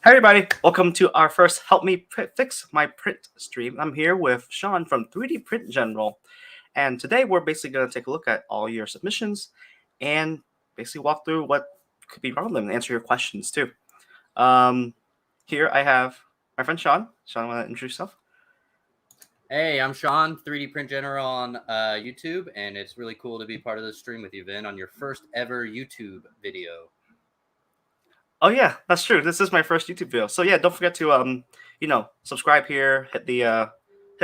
Hi everybody, welcome to our first Help Me Fix My Print stream. I'm here with Sean from 3D Print General, and today we're basically going to take a look at all your submissions and basically walk through what could be wrong with them and answer your questions too. Here I have my friend Sean. Sean, want to introduce yourself? Hey, I'm Sean, 3D Print General on YouTube, and it's really cool to be part of the stream with you, Vin, on your first ever YouTube video. Oh yeah, that's true. This is my first YouTube video. So yeah, don't forget to subscribe here, hit the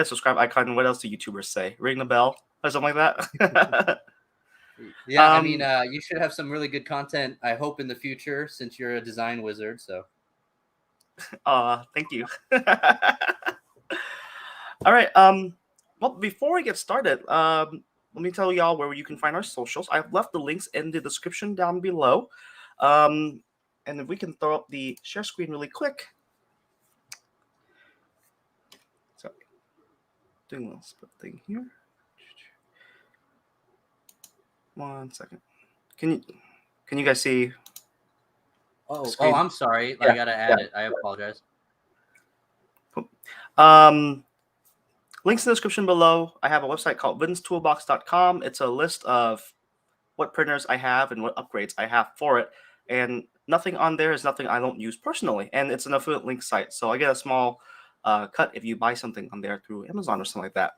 subscribe icon. What else do YouTubers say? Ring the bell or something like that. Yeah, I mean, you should have some really good content, I hope, in the future, since you're a design wizard, so. Thank you. All right. Well, before we get started, let me tell y'all where you can find our socials. I've left the links in the description down below. And if we can throw up the share screen really quick. Sorry. Doing a little split thing here. 1 second. Can you guys see? Oh, I'm sorry. Yeah, I gotta add it. I apologize. Links in the description below. I have a website called vinstoolbox.com. It's a list of what printers I have and what upgrades I have for it. And nothing on there is nothing I don't use personally. And it's an affiliate link site. So I get a small cut if you buy something on there through Amazon or something like that.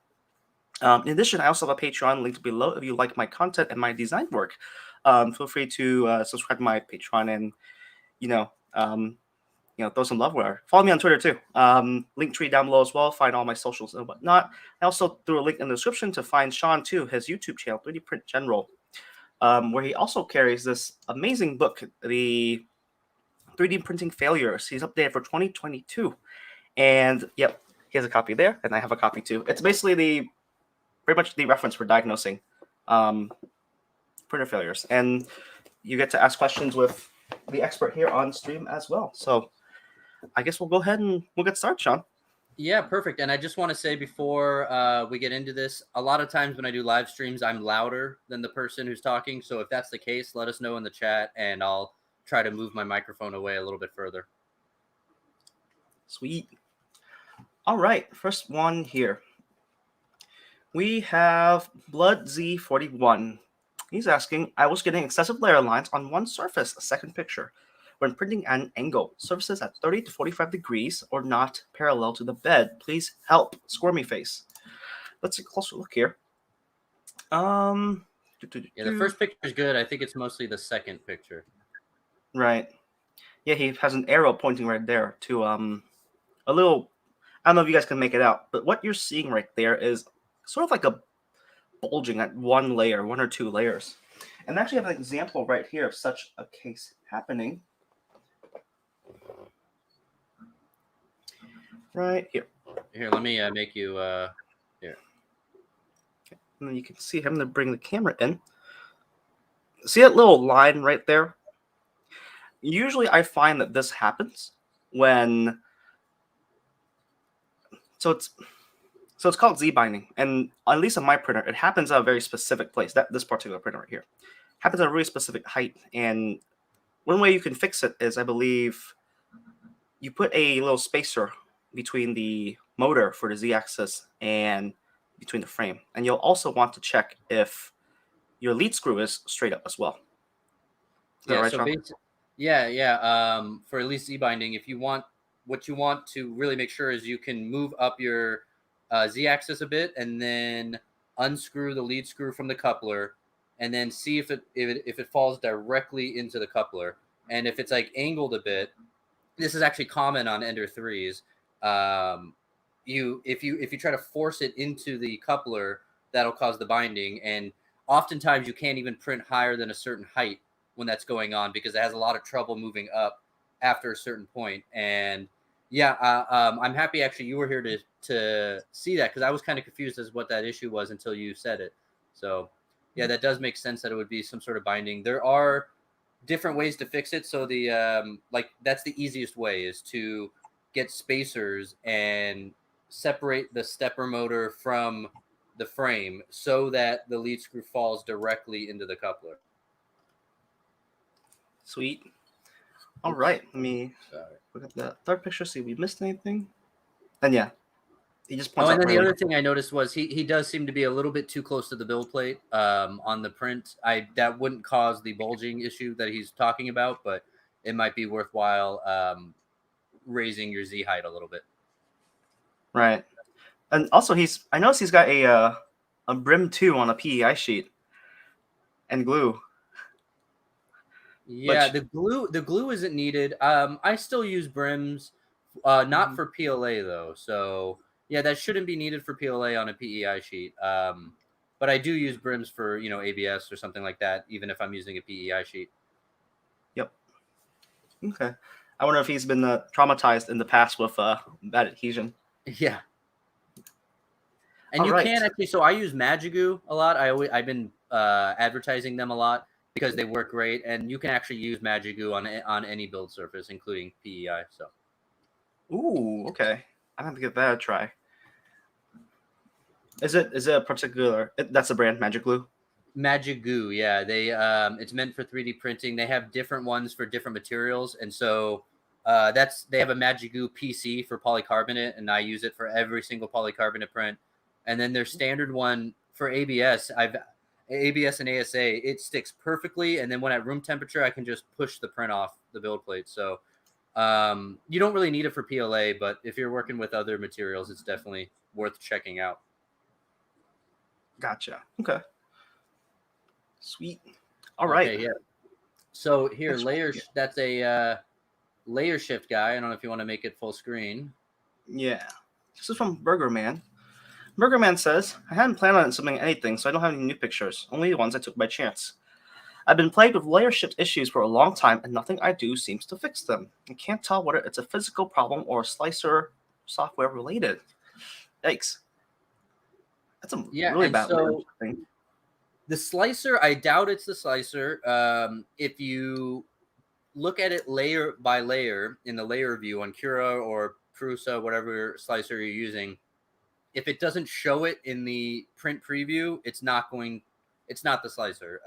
In addition, I also have a Patreon linked below if you like my content and my design work. Feel free to subscribe to my Patreon and, throw some love where. Follow me on Twitter too. Link tree down below as well. Find all my socials and whatnot. I also threw a link in the description to find Sean too, his YouTube channel, 3D Print General, where he also carries this amazing book, the 3D Printing Failures. He's updated for 2022. And yep, he has a copy there, and I have a copy too. It's basically pretty much the reference for diagnosing printer failures. And you get to ask questions with the expert here on stream as well. So I guess we'll go ahead and we'll get started, Sean. Yeah, perfect. And I just want to say before we get into this, a lot of times when I do live streams, I'm louder than the person who's talking. So if that's the case, let us know in the chat, and I'll try to move my microphone away a little bit further. Sweet. All right, first one here. We have Blood Z41. He's asking, I was getting excessive layer lines on one surface, second picture. When printing at an angle, surfaces at 30 to 45 degrees or not parallel to the bed. Please help, squirmy face. Let's take a closer look here. Yeah, the first picture is good. I think it's mostly the second picture. Right. Yeah, he has an arrow pointing right there to a little, I don't know if you guys can make it out, but what you're seeing right there is sort of like a bulging at one or two layers. And I actually have an example right here of such a case happening. Right here. Here, let me make you here. Okay. And then you can see him to bring the camera in. See that little line right there? Usually I find that this happens when so it's called Z binding, and at least on my printer, it happens at a very specific place. This particular printer right here happens at a really specific height, and one way you can fix it is, I believe, you put a little spacer between the motor for the Z-axis and between the frame, and you'll also want to check if your lead screw is straight up as well. Yeah, right, so yeah. For at least Z binding, if you want, what you want to really make sure is you can move up your Z-axis a bit, and then unscrew the lead screw from the coupler, and then see if it falls directly into the coupler. And if it's like angled a bit, this is actually common on Ender 3s. If you try to force it into the coupler, that'll cause the binding, and oftentimes you can't even print higher than a certain height when that's going on, because it has a lot of trouble moving up after a certain point. And yeah, I'm happy actually you were here to see that, because I was kind of confused as what that issue was until you said it. So yeah, that does make sense that it would be some sort of binding. There are different ways to fix it. So the that's the easiest way, is to get spacers and separate the stepper motor from the frame so that the lead screw falls directly into the coupler. Sweet. All right, let me. Sorry. Look at the third picture, see if we missed anything. And yeah, he just Oh, points and out then the really. other thing I noticed was he does seem to be a little bit too close to the build plate on the print. That wouldn't cause the bulging issue that he's talking about, but it might be worthwhile raising your Z height a little bit. Right. And also I noticed he's got a brim too on a PEI sheet and glue. Yeah, Which the glue isn't needed. I still use brims, not for PLA though. So yeah, that shouldn't be needed for PLA on a PEI sheet. But I do use brims for ABS or something like that, even if I'm using a PEI sheet. Yep. Okay. I wonder if he's been traumatized in the past with bad adhesion. Yeah. And All you right. can actually. So I use Magigoo a lot. I've been advertising them a lot because they work great, and you can actually use Magigoo on any build surface, including PEI. So. Ooh, okay. I have to give that a try. Is it a particular? That's a brand, Magic Glue. Magigoo, yeah, they it's meant for 3D printing. They have different ones for different materials, and so they have a Magigoo PC for polycarbonate, and I use it for every single polycarbonate print. And then their standard one for ABS, ABS and ASA, it sticks perfectly, and then when at room temperature, I can just push the print off the build plate. So you don't really need it for PLA, but if you're working with other materials, it's definitely worth checking out. Gotcha. Okay. Sweet. All right. Okay, yeah. So here, Next layers. one. That's a layer shift guy. I don't know if you want to make it full screen. Yeah. This is from Burger Man. Burger Man says, I hadn't planned on submitting anything, so I don't have any new pictures, only the ones I took by chance. I've been plagued with layer shift issues for a long time, and nothing I do seems to fix them. I can't tell whether it's a physical problem or a slicer software related. Yikes. That's a Yeah, really and bad layer so thing. the slicer, I doubt it's the slicer. If you look at it layer by layer in the layer view on Cura or Prusa, whatever slicer you're using, if it doesn't show it in the print preview, it's not the slicer.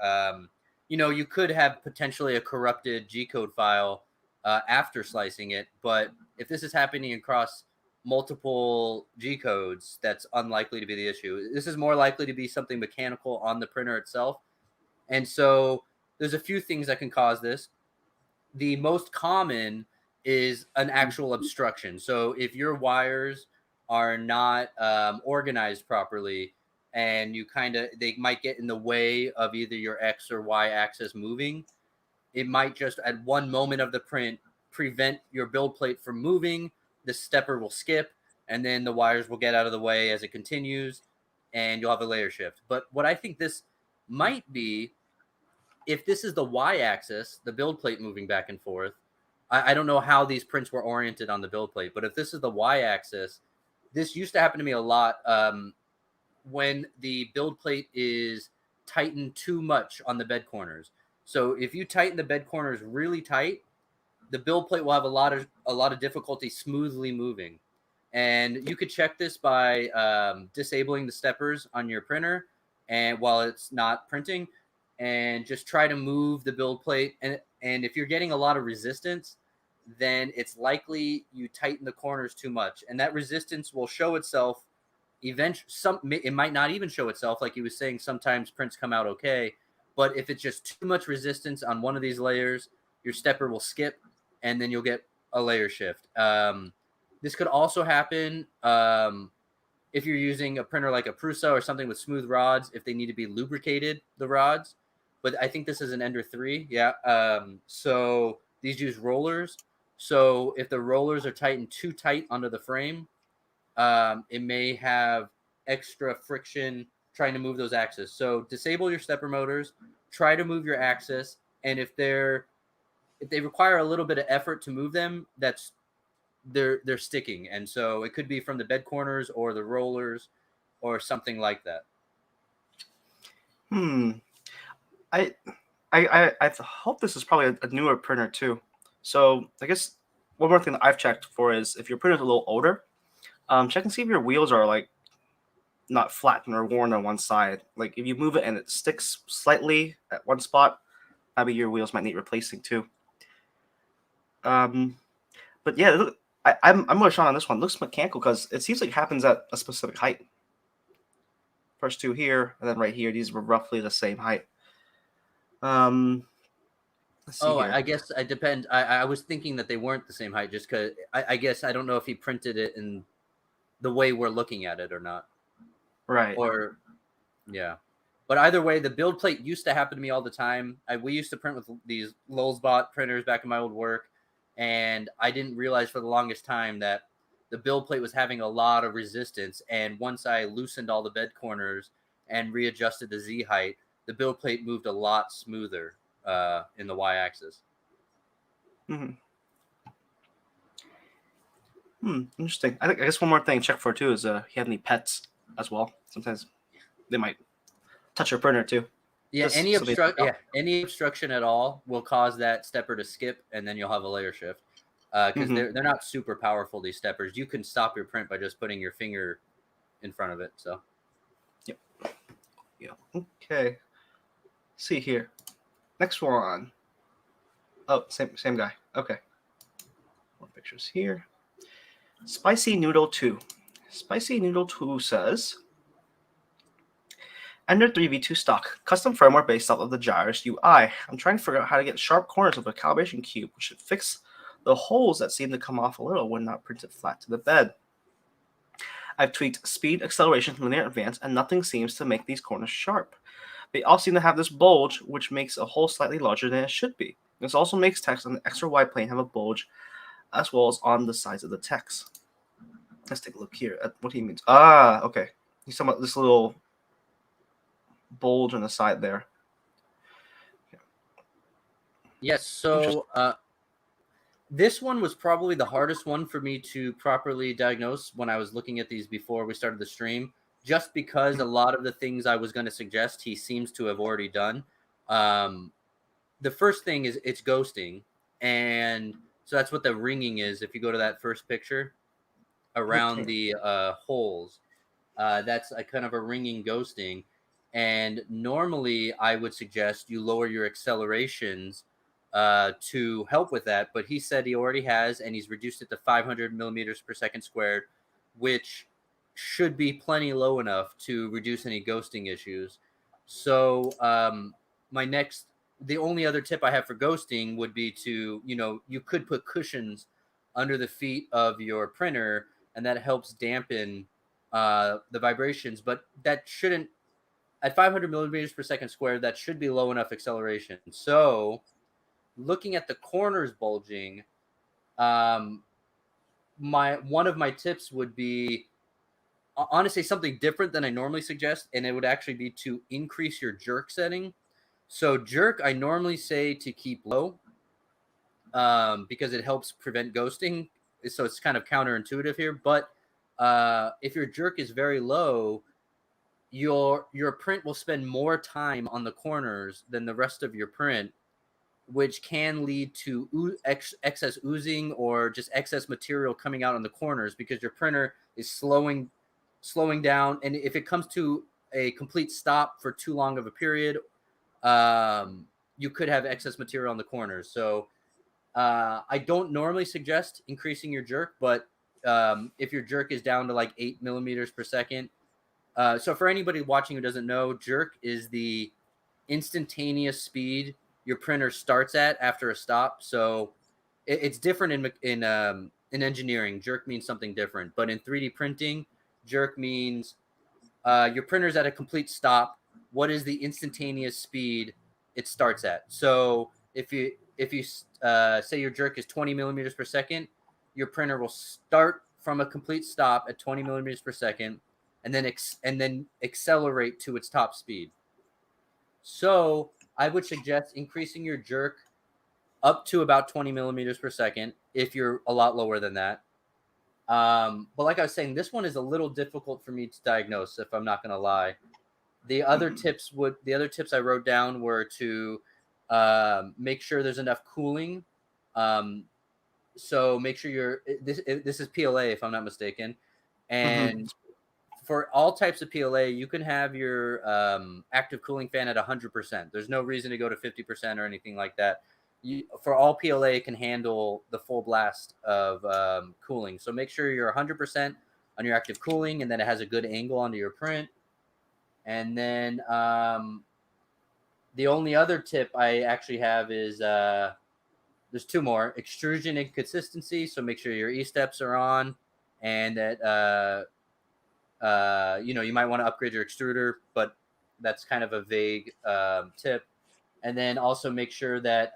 You could have potentially a corrupted G-code file after slicing it, but if this is happening across multiple G-codes, that's unlikely to be the issue. This is more likely to be something mechanical on the printer itself. And so there's a few things that can cause this. The most common is an actual obstruction. So if your wires are not organized properly, and they might get in the way of either your X or Y axis moving, it might just at one moment of the print prevent your build plate from moving. The stepper will skip, and then the wires will get out of the way as it continues, and you'll have a layer shift. But what I think this might be, if this is the Y axis, the build plate moving back and forth, I don't know how these prints were oriented on the build plate, but if this is the Y axis, this used to happen to me a lot when the build plate is tightened too much on the bed corners. So if you tighten the bed corners really tight, the build plate will have a lot of difficulty smoothly moving. And you could check this by disabling the steppers on your printer and while it's not printing, and just try to move the build plate. And if you're getting a lot of resistance, then it's likely you tighten the corners too much, and that resistance will show itself. It might not even show itself, like he was saying. Sometimes prints come out okay, but if it's just too much resistance on one of these layers, your stepper will skip, and then you'll get a layer shift. This could also happen if you're using a printer like a Prusa or something with smooth rods, if they need to be lubricated, the rods. But I think this is an Ender 3. Yeah. So these use rollers. So if the rollers are tightened too tight under the frame, it may have extra friction trying to move those axes. So disable your stepper motors, try to move your axis, and if they require a little bit of effort to move them, they're sticking. And so it could be from the bed corners or the rollers or something like that. I hope this is probably a newer printer too. So I guess one more thing that I've checked for is if your printer's a little older, check and see if your wheels are like not flattened or worn on one side. Like if you move it and it sticks slightly at one spot, maybe your wheels might need replacing too. But But yeah, I'm with Sean on this one. It looks mechanical because it seems like it happens at a specific height. First two here, and then right here, these were roughly the same height. Let's see Oh, here. I guess I depend. I was thinking that they weren't the same height, just because I guess I don't know if he printed it in the way we're looking at it or not. Right. Or yeah. But either way, the build plate used to happen to me all the time. We used to print with these Lulzbot printers back in my old work, and I didn't realize for the longest time that the build plate was having a lot of resistance. And once I loosened all the bed corners and readjusted the Z height, the build plate moved a lot smoother in the Y-axis. Interesting. I guess one more thing to check for too is you have any pets as well. Sometimes they might touch your printer too. Yeah, Just so they yeah, any obstruction at all will cause that stepper to skip, and then you'll have a layer shift. Because they're not super powerful, these steppers. You can stop your print by just putting your finger in front of it. So Yep. Yeah. Okay. See here. Next one. Oh, same guy. Okay. More pictures here. Spicy Noodle 2. Spicy Noodle 2 says Ender 3v2 stock, custom firmware based off of the Gyrus UI. I'm trying to figure out how to get sharp corners of a calibration cube, which should fix the holes that seem to come off a little when not printed flat to the bed. I've tweaked speed, acceleration, linear advance, and nothing seems to make these corners sharp. They all seem to have this bulge, which makes a hole slightly larger than it should be. This also makes text on the X or Y plane have a bulge, as well as on the sides of the text. Let's take a look here at what he means. Ah, okay. He's talking about this little bulge on the side there. yes, so this one was probably the hardest one for me to properly diagnose when I was looking at these before we started the stream, just because a lot of the things I was going to suggest he seems to have already done. The first thing is it's ghosting, and so that's what the ringing is. If you go to that first picture around the holes, that's a kind of a ringing ghosting. And normally I would suggest you lower your accelerations to help with that. But he said he already has, and he's reduced it to 500 millimeters per second squared, which should be plenty low enough to reduce any ghosting issues. So the only other tip I have for ghosting would be to, you could put cushions under the feet of your printer, and that helps dampen the vibrations, but that shouldn't, at 500 millimeters per second squared, that should be low enough acceleration. So looking at the corners bulging, one of my tips would be honestly something different than I normally suggest, and it would actually be to increase your jerk setting. So jerk, I normally say to keep low because it helps prevent ghosting. So it's kind of counterintuitive here, but if your jerk is very low, your print will spend more time on the corners than the rest of your print, which can lead to excess oozing or just excess material coming out on the corners because your printer is slowing down. And if it comes to a complete stop for too long of a period, you could have excess material on the corners. So I don't normally suggest increasing your jerk, but if your jerk is down to like 8 millimeters per second, so for anybody watching who doesn't know, jerk is the instantaneous speed your printer starts at after a stop. So it's different in engineering. Jerk means something different, but in 3D printing, jerk means your printer's at a complete stop. What is the instantaneous speed it starts at? So if you say your jerk is 20 millimeters per second, your printer will start from a complete stop at 20 millimeters per second, and then accelerate to its top speed. So I would suggest increasing your jerk up to about 20 millimeters per second if you're a lot lower than that. But like I was saying, this one is a little difficult for me to diagnose, if I'm not going to lie. The other tips I wrote down were to make sure there's enough cooling. So make sure this is PLA, if I'm not mistaken. And for all types of PLA, you can have your active cooling fan at 100%. There's no reason to go to 50% or anything like that. for all PLA, it can handle the full blast of cooling. So make sure you're 100% on your active cooling, and then it has a good angle onto your print. And then the only other tip I actually have is there's two more: extrusion and consistency. So make sure your E-steps are on, and that you might want to upgrade your extruder, but that's kind of a vague tip. And then also make sure that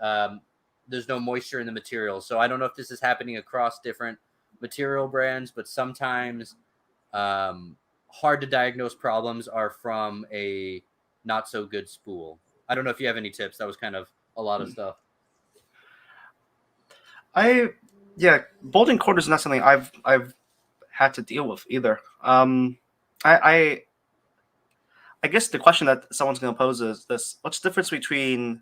there's no moisture in the material. So I don't know if this is happening across different material brands, but sometimes hard to diagnose problems are from a not so good spool. I don't know if you have any tips. That was kind of a lot of stuff. Bulging corners is not something I've had to deal with either. I guess the question that someone's going to pose is this: what's the difference between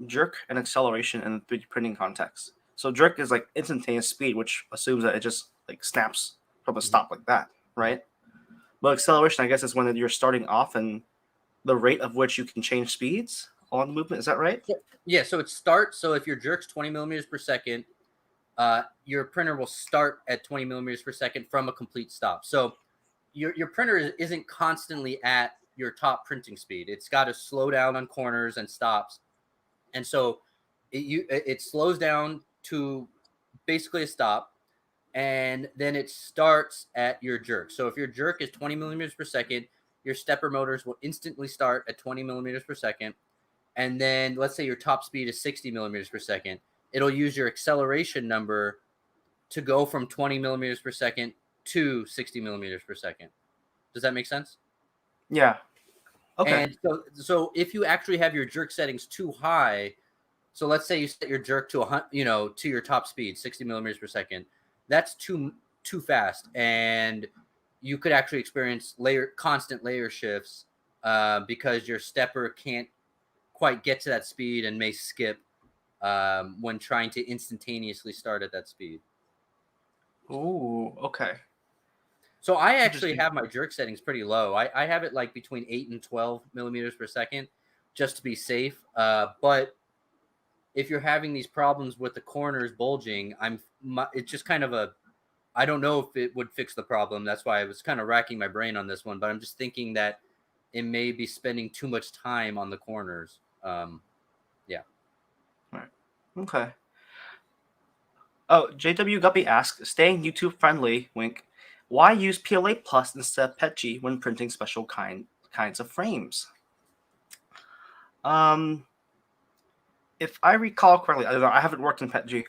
jerk and acceleration in the 3D printing context? So jerk is like instantaneous speed, which assumes that it just like snaps from a stop like that, right? But acceleration, I guess, is when you're starting off and the rate of which you can change speeds on the movement. Is that right? Yeah. So it starts. So if your jerk's 20 millimeters per second, your printer will start at 20 millimeters per second from a complete stop. So your printer isn't constantly at your top printing speed. It's got to slow down on corners and stops. And so it slows down to basically a stop, and then it starts at your jerk. So if your jerk is 20 millimeters per second, your stepper motors will instantly start at 20 millimeters per second. And then let's say your top speed is 60 millimeters per second. It'll use your acceleration number to go from 20 millimeters per second to 60 millimeters per second. Does that make sense? Yeah. Okay. And so if you actually have your jerk settings too high, so let's say you set your jerk to to your top speed, 60 millimeters per second, that's too fast, and you could actually experience constant layer shifts because your stepper can't quite get to that speed and may skip when trying to instantaneously start at that speed. Ooh, okay. So I actually have my jerk settings pretty low. I have it like between 8 and 12 millimeters per second just to be safe. But if you're having these problems with the corners bulging, it's just kind of I don't know if it would fix the problem. That's why I was kind of racking my brain on this one. But I'm just thinking that it may be spending too much time on the corners. Yeah. All right. Okay. Oh, JW Guppy asks, staying YouTube friendly, wink, why use PLA Plus instead of PETG when printing special kinds of frames? If I recall correctly, I don't know, I haven't worked in PETG.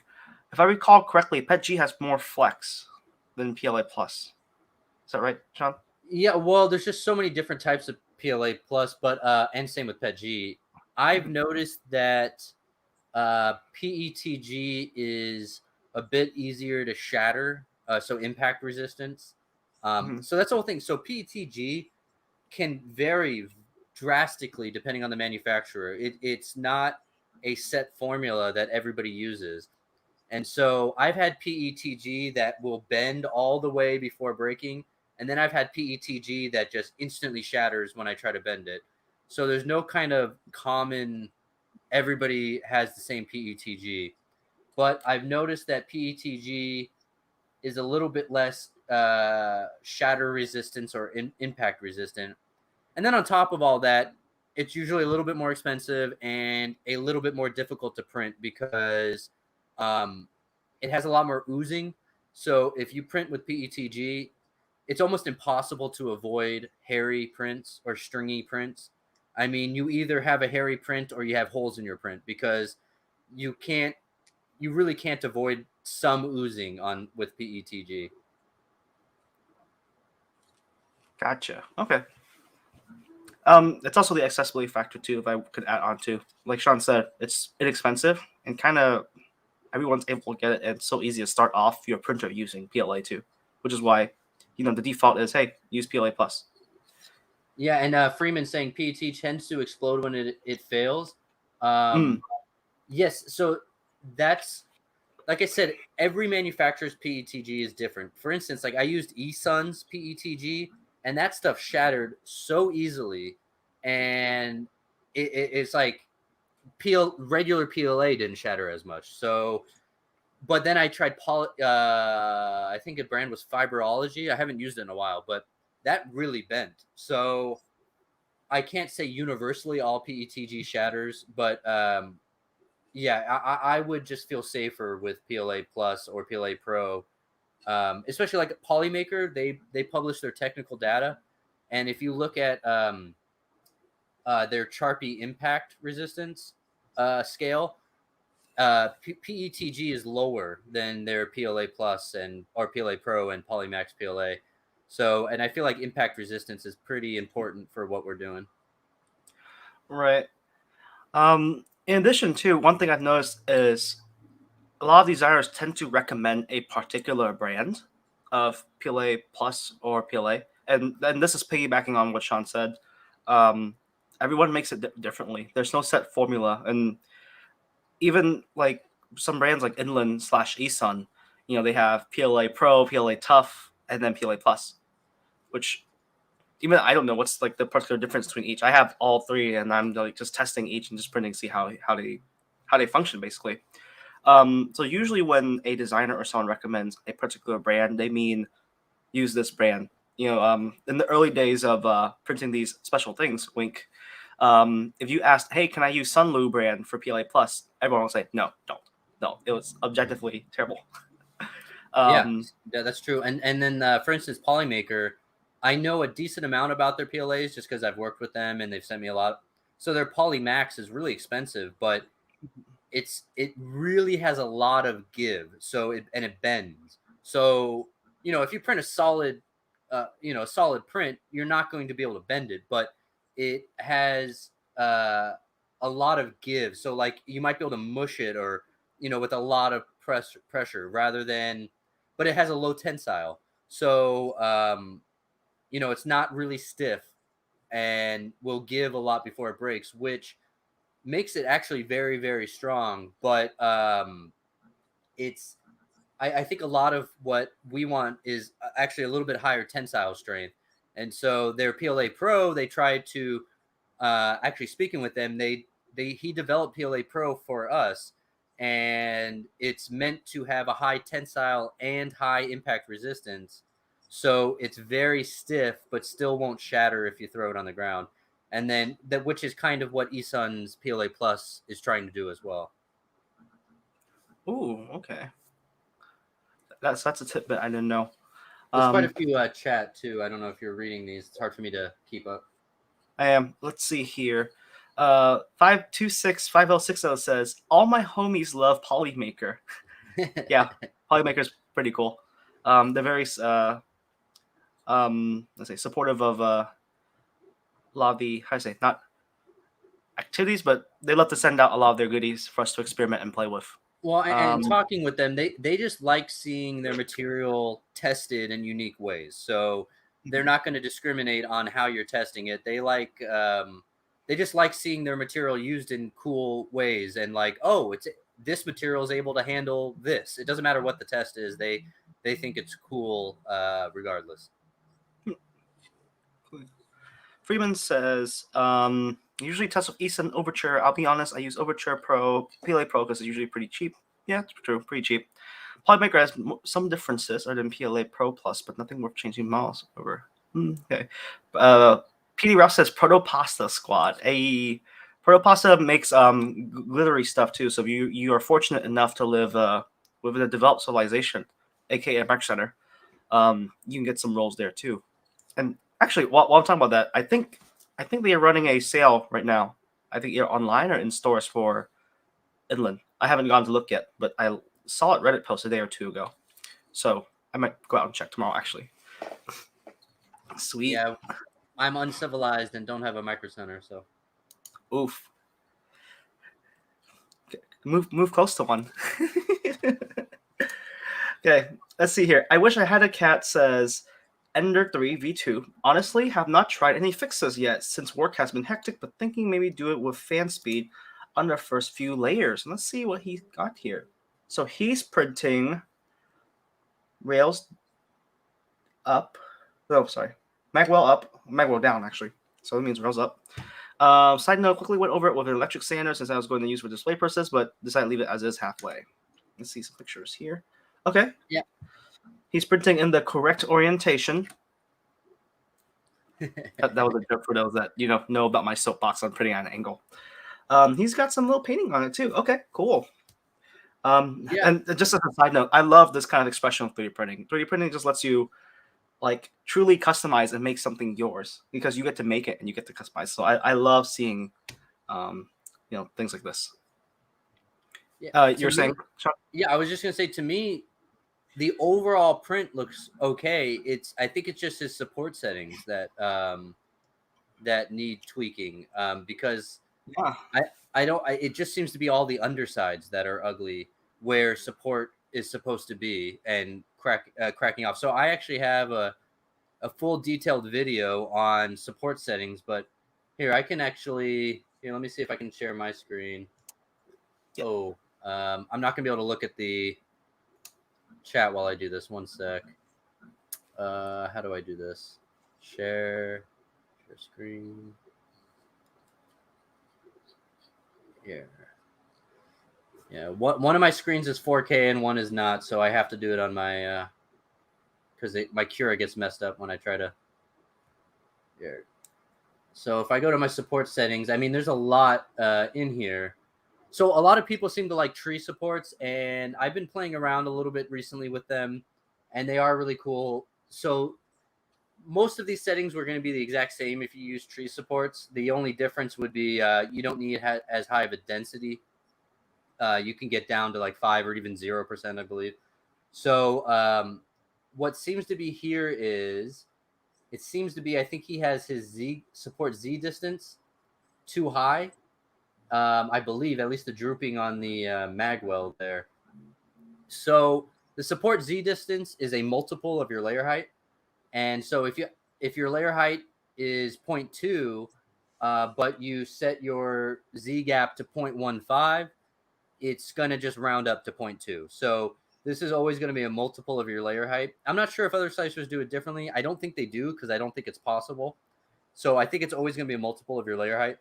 If I recall correctly, PETG has more flex than PLA Plus. Is that right, Sean? Yeah, well, there's just so many different types of PLA Plus, but and same with PETG. I've noticed that PETG is a bit easier to shatter, so impact resistance. So that's the whole thing. So PETG can vary drastically depending on the manufacturer. It's not a set formula that everybody uses. And so I've had PETG that will bend all the way before breaking. And then I've had PETG that just instantly shatters when I try to bend it. So there's no kind of common, everybody has the same PETG. But I've noticed that PETG is a little bit less shatter resistance or impact resistant. And then on top of all that, it's usually a little bit more expensive and a little bit more difficult to print because it has a lot more oozing. So if you print with PETG, it's almost impossible to avoid hairy prints or stringy prints. I mean, you either have a hairy print or you have holes in your print because you really can't avoid some oozing with PETG. Gotcha. Okay. It's also the accessibility factor too. If I could add on to, like Sean said, it's inexpensive and kind of everyone's able to get it. And it's so easy to start off your printer using PLA too, which is why the default is, hey, use PLA Plus. Yeah, and Freeman saying PET tends to explode when it fails. Yes, so that's like I said, every manufacturer's PETG is different. For instance, like I used eSun's PETG, and that stuff shattered so easily, and it's like regular PLA didn't shatter as much. So, but then I tried I think a brand was Fiberology. I haven't used it in a while, but that really bent. So I can't say universally all PETG shatters, but yeah, I would just feel safer with PLA Plus or PLA Pro, especially like Polymaker. They publish their technical data, and if you look at their Charpy impact resistance scale, PETG is lower than their PLA Plus or PLA Pro and Polymax PLA. So, and I feel like impact resistance is pretty important for what we're doing. Right. In addition to, one thing I've noticed is a lot of designers tend to recommend a particular brand of PLA Plus or PLA, and this is piggybacking on what Sean said. Everyone makes it differently. There's no set formula, and even like some brands like Inland / Esun, they have PLA Pro, PLA Tough, and then PLA Plus, which even I don't know what's like the particular difference between each. I have all three, and I'm like just testing each and just printing to see how they function basically. So usually when a designer or someone recommends a particular brand, they mean use this brand. In the early days of printing these special things, wink. If you asked, hey, can I use Sunlu brand for PLA Plus? Everyone will say, no, don't. No, it was objectively terrible. Yeah, that's true. And then, for instance, Polymaker, I know a decent amount about their PLAs just because I've worked with them and they've sent me a lot. So their Polymax is really expensive, but it really has a lot of give. So it bends. So if you print a solid, a solid print, you're not going to be able to bend it, but it has a lot of give. So like you might be able to mush it or with a lot of pressure rather than, but it has a low tensile. So it's not really stiff and will give a lot before it breaks, which makes it actually very, very strong. But I think a lot of what we want is actually a little bit higher tensile strength. And so their PLA Pro, they tried to actually speaking with them, he developed PLA Pro for us, and it's meant to have a high tensile and high impact resistance. So it's very stiff, but still won't shatter if you throw it on the ground. And then which is kind of what Esun's PLA Plus is trying to do as well. Ooh, okay. That's a tidbit I didn't know. There's quite a few chat too. I don't know if you're reading these. It's hard for me to keep up. I am. Let's see here. 5265060 says, all my homies love Polymaker. Yeah, Polymaker's pretty cool. They're very let's say supportive of a lot of the, how do I say, not activities, but they love to send out a lot of their goodies for us to experiment and play with. Well, and talking with them, they just like seeing their material tested in unique ways. So they're not going to discriminate on how you're testing it. They just like seeing their material used in cool ways and like, oh, this material is able to handle this. It doesn't matter what the test is. They think it's cool regardless. Freeman says, usually test with Esun Overture. I'll be honest, I use Overture Pro, PLA Pro because it's usually pretty cheap. Yeah, it's true, pretty cheap. Polymaker has some differences other than PLA Pro Plus, but nothing worth changing miles over. Okay. PD Ralph says Protopasta Squad. Protopasta makes glittery stuff too. So if you are fortunate enough to live within a developed civilization, aka a Micro Center, you can get some rolls there too. And actually, while I'm talking about that, I think they are running a sale right now. I think either online or in stores for Inland. I haven't gone to look yet, but I saw it Reddit post a day or two ago. So I might go out and check tomorrow, actually. Sweet. Yeah, I'm uncivilized and don't have a Micro Center, so. Oof. Move close to one. Okay, let's see here. I wish I had a cat says Ender 3 V2. Honestly, have not tried any fixes yet since work has been hectic, but thinking maybe do it with fan speed on the first few layers. And let's see what he got here. So he's printing rails up. Oh, sorry. Magwell up. Magwell down, actually. So it means rails up. Side note, quickly went over it with an electric sander since I was going to use for display purposes, but decided to leave it as is halfway. Let's see some pictures here. Okay. Yeah. He's printing in the correct orientation. That was a joke for those that know about my soapbox on printing at an angle. He's got some little painting on it too. Okay, cool. Yeah. And just as a side note, I love this kind of expression of 3D printing. 3D printing just lets you like truly customize and make something yours because you get to make it and you get to customize. So I love seeing, things like this. Yeah. You're saying, Sean? Yeah, I was just gonna say, to me, the overall print looks okay. I think it's just his support settings that that need tweaking, because Yeah. it just seems to be all the undersides that are ugly where support is supposed to be and cracking off. So I actually have a full detailed video on support settings, but here I can actually let me see if I can share my screen. Yep. Oh, I'm not gonna be able to look at the chat while I do this. One sec. How do I do this? Share screen. Here. Yeah, one of my screens is 4K and one is not, so I have to do it on my because my Cura gets messed up when I try to. Here. So if I go to my support settings, I mean, there's a lot in here. So a lot of people seem to like tree supports, and I've been playing around a little bit recently with them, and they are really cool. So most of these settings were going to be the exact same if you use tree supports. The only difference would be you don't need as high of a density. You can get down to like 5 or even 0%, I believe. So what seems to be here is it seems to be, I think he has his support Z distance too high. I believe at least the drooping on the magwell there. So the support Z distance is a multiple of your layer height. And so if your layer height is 0.2, but you set your Z gap to 0.15, it's going to just round up to 0.2. So this is always going to be a multiple of your layer height. I'm not sure if other slicers do it differently. I don't think they do because I don't think it's possible. So I think it's always going to be a multiple of your layer height.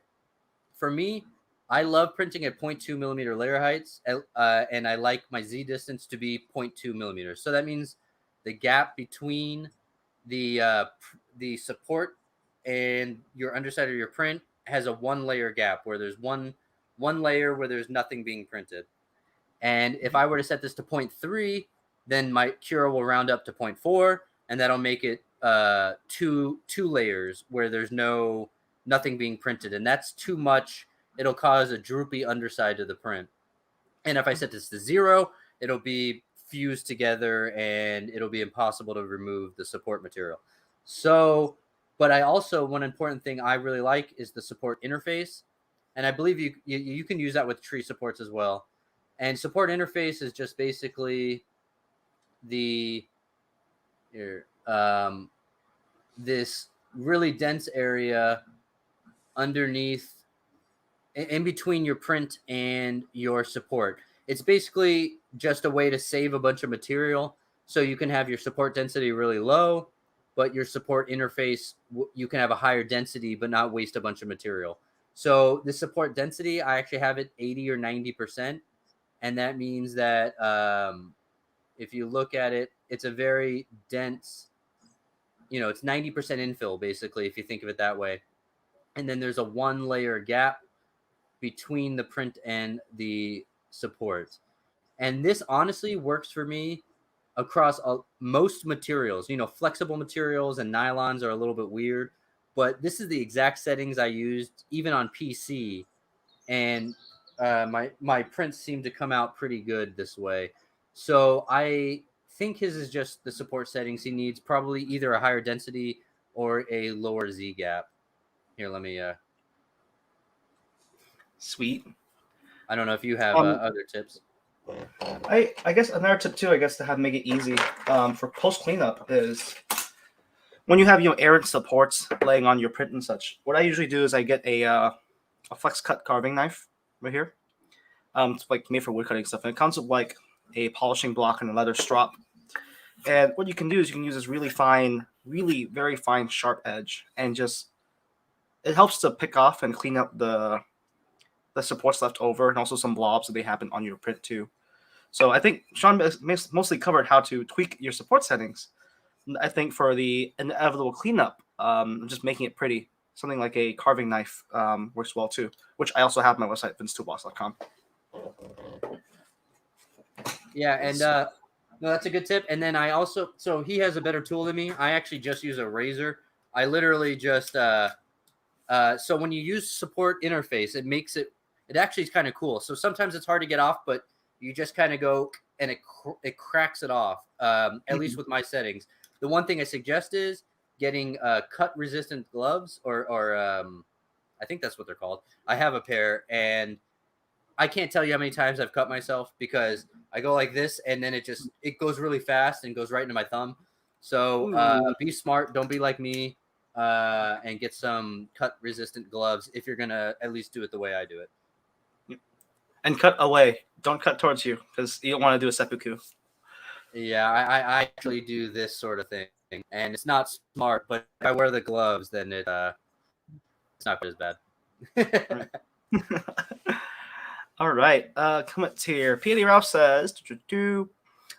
For me, I love printing at 0.2 millimeter layer heights, and I like my Z distance to be 0.2 millimeters. So that means the gap between the support and your underside of your print has a 1 layer gap where there's one layer where there's nothing being printed. And if I were to set this to 0.3, then my Cura will round up to 0.4, and that'll make it two layers where there's nothing being printed, and that's too much. It'll cause a droopy underside to the print. And if I set this to 0, it'll be fused together and it'll be impossible to remove the support material. So, but I also, one important thing I really like is the support interface. And I believe you can use that with tree supports as well. And support interface is just basically this really dense area underneath, in between your print and your support. It's basically just a way to save a bunch of material, so you can have your support density really low, but your support interface, you can have a higher density but not waste a bunch of material. So the support density, I actually have it 80 or 90%, and that means that if you look at it, it's a very dense, it's 90% infill basically, if you think of it that way. And then there's a 1 layer gap between the print and the support. And this honestly works for me across most materials. Flexible materials and nylons are a little bit weird, but this is the exact settings I used even on PC, and my prints seem to come out pretty good this way. So I think his is just the support settings he needs, probably either a higher density or a lower Z gap. Here, let me Sweet. I don't know if you have other tips. I guess another tip too, I guess, to make it easy for post cleanup is when you have errant supports laying on your print and such. What I usually do is I get a flex cut carving knife right here. It's like made for wood cutting stuff, and it comes with like a polishing block and a leather strop. And what you can do is you can use this really fine, really very fine sharp edge, and just it helps to pick off and clean up the supports left over, and also some blobs that they happen on your print too. So I think Sean mostly covered how to tweak your support settings. I think for the inevitable cleanup, just making it pretty, something like a carving knife works well too, which I also have on my website, vincetoolbox.com. Yeah, and no, that's a good tip. And then I also, so he has a better tool than me. I actually just use a razor. I literally just so when you use support interface, it makes it actually is kind of cool. So sometimes it's hard to get off, but you just kind of go and it cracks it off. At least with my settings. The one thing I suggest is getting cut resistant gloves or I think that's what they're called. I have a pair, and I can't tell you how many times I've cut myself because I go like this and then it goes really fast and goes right into my thumb. So be smart. Don't be like me, and get some cut resistant gloves if you're going to at least do it the way I do it. And cut away. Don't cut towards you because you don't want to do a seppuku. Yeah, I actually do this sort of thing, and it's not smart, but if I wear the gloves, then it's not as bad. All right. Comment here. P.A.D. Ralph says,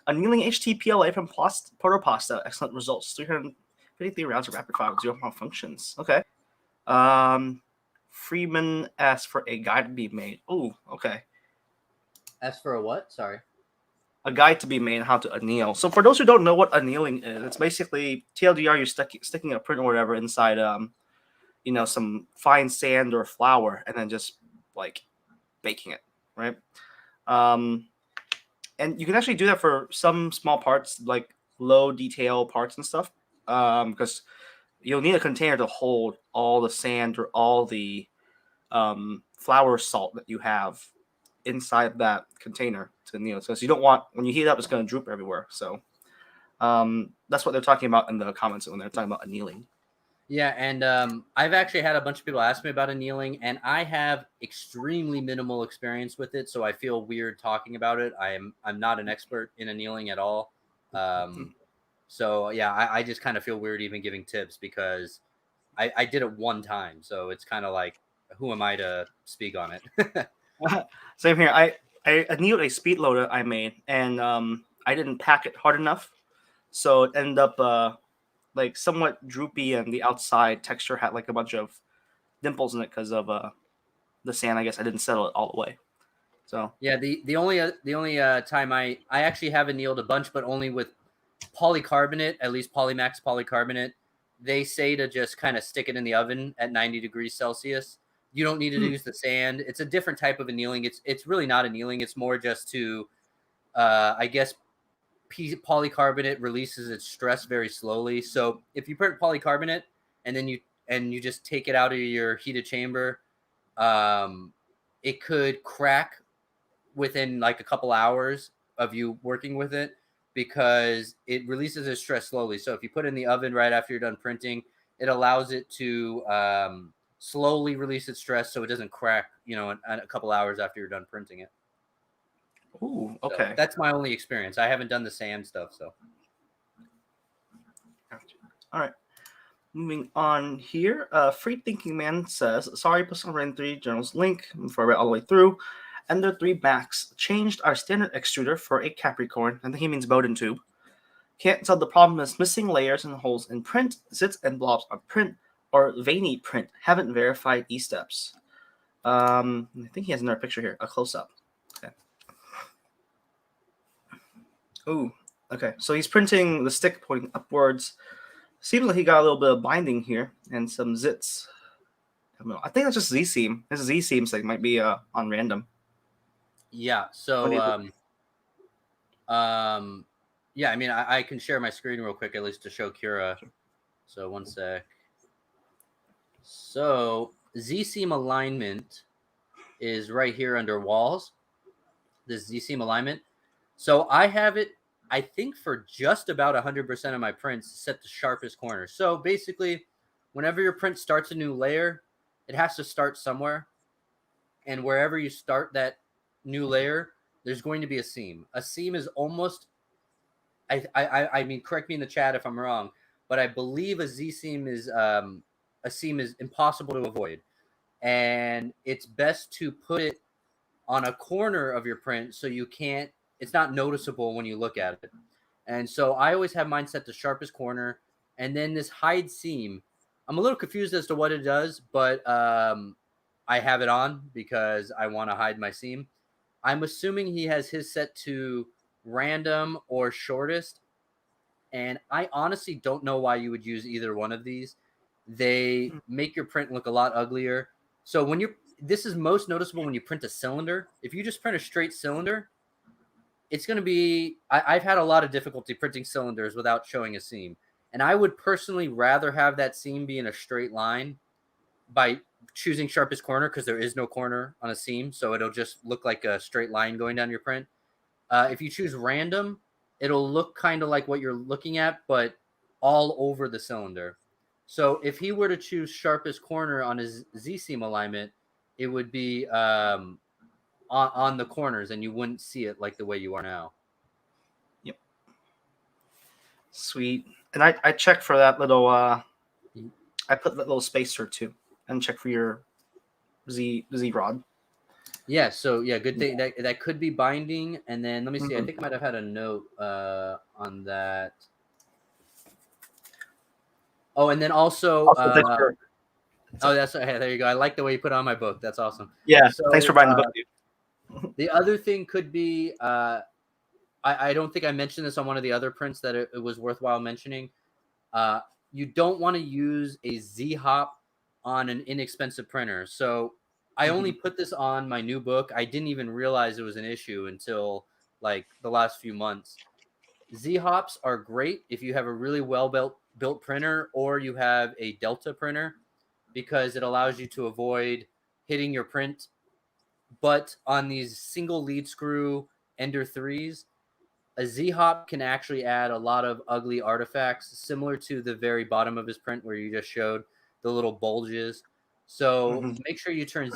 annealing HTPLA from Protopasta. Excellent results. 353 rounds of rapid fire with 0 malfunctions. Okay. Freeman asked for a guide to be made. Oh, okay. As for a what? Sorry. A guide to be made on how to anneal. So for those who don't know what annealing is, it's basically TLDR, you're sticking a print or whatever inside some fine sand or flour and then just like baking it, right? And you can actually do that for some small parts, like low detail parts and stuff, because you'll need a container to hold all the sand or all the flour salt that you have inside that container to anneal. So you don't want, when you heat it up, it's going to droop everywhere. So that's what they're talking about in the comments when they're talking about annealing. Yeah, and I've actually had a bunch of people ask me about annealing, and I have extremely minimal experience with it, so I feel weird talking about it. I'm not an expert in annealing at all. So yeah, I just kind of feel weird even giving tips because I did it one time, so it's kind of like, who am I to speak on it? Same here. I annealed a speed loader I made, and I didn't pack it hard enough, so it ended up like somewhat droopy, and the outside texture had like a bunch of dimples in it because of the sand. I guess I didn't settle it all the way. So yeah, the only time I actually have annealed a bunch, but only with polycarbonate, at least Polymax polycarbonate. They say to just kind of stick it in the oven at 90 degrees Celsius. You don't need to use the sand. It's a different type of annealing. It's really not annealing. It's more just to, I guess, polycarbonate releases its stress very slowly. So if you print polycarbonate and then you just take it out of your heated chamber, it could crack within like a couple hours of you working with it because it releases its stress slowly. So if you put it in the oven right after you're done printing, it allows it to slowly release its stress so it doesn't crack, in a couple hours after you're done printing it. Ooh, okay. So that's my only experience. I haven't done the sand stuff, so. All right. Moving on here. Free Thinking Man says, sorry, Personal Rain 3 Journals link before I read all the way through. Ender 3 Max changed our standard extruder for a Capricorn. I think he means Bowden tube. Can't tell the problem is missing layers and holes in print, zits and blobs on print, or veiny print. Haven't verified E-steps. I think he has another picture here, a close-up. Okay. Ooh, okay. So he's printing the stick pointing upwards. Seems like he got a little bit of binding here and some zits. I think that's just Z-seam. This Z-seam thing might be on random. Yeah. So, yeah. I mean, I can share my screen real quick, at least to show Kira. So one sec. So Z-seam alignment is right here under walls. This Z-seam alignment. So I have it, I think, for just about 100% of my prints set the sharpest corner. So basically, whenever your print starts a new layer, it has to start somewhere. And wherever you start that new layer, there's going to be a seam. A seam is almost, I mean, correct me in the chat if I'm wrong, but I believe a Z-seam is a seam is impossible to avoid. And it's best to put it on a corner of your print so it's not noticeable when you look at it. And so I always have mine set to sharpest corner. And then this hide seam, I'm a little confused as to what it does, but I have it on because I want to hide my seam. I'm assuming he has his set to random or shortest. And I honestly don't know why you would use either one of these. They make your print look a lot uglier. So this is most noticeable when you print a cylinder. If you just print a straight cylinder, it's going to be, I've had a lot of difficulty printing cylinders without showing a seam. And I would personally rather have that seam be in a straight line by choosing sharpest corner, because there is no corner on a seam. So it'll just look like a straight line going down your print. If you choose random, it'll look kind of like what you're looking at, but all over the cylinder. So if he were to choose sharpest corner on his Z-seam alignment, it would be on the corners, and you wouldn't see it like the way you are now. Yep. Sweet. And I checked for that little, I put that little spacer too, and check for your Z rod. Yeah, so yeah, good thing that could be binding. And then let me see, I think I might have had a note on that. Oh, and then also there you go. I like the way you put on my book. That's awesome. Yeah, so, thanks for buying the book, dude. The other thing could be, I don't think I mentioned this on one of the other prints that it was worthwhile mentioning. You don't want to use a Z-hop on an inexpensive printer. So I only put this on my new book. I didn't even realize it was an issue until like the last few months. Z-hops are great if you have a really well-built printer, or you have a Delta printer, because it allows you to avoid hitting your print. But on these single lead screw Ender 3s, a Z-hop can actually add a lot of ugly artifacts, similar to the very bottom of his print where you just showed the little bulges. So make sure you turn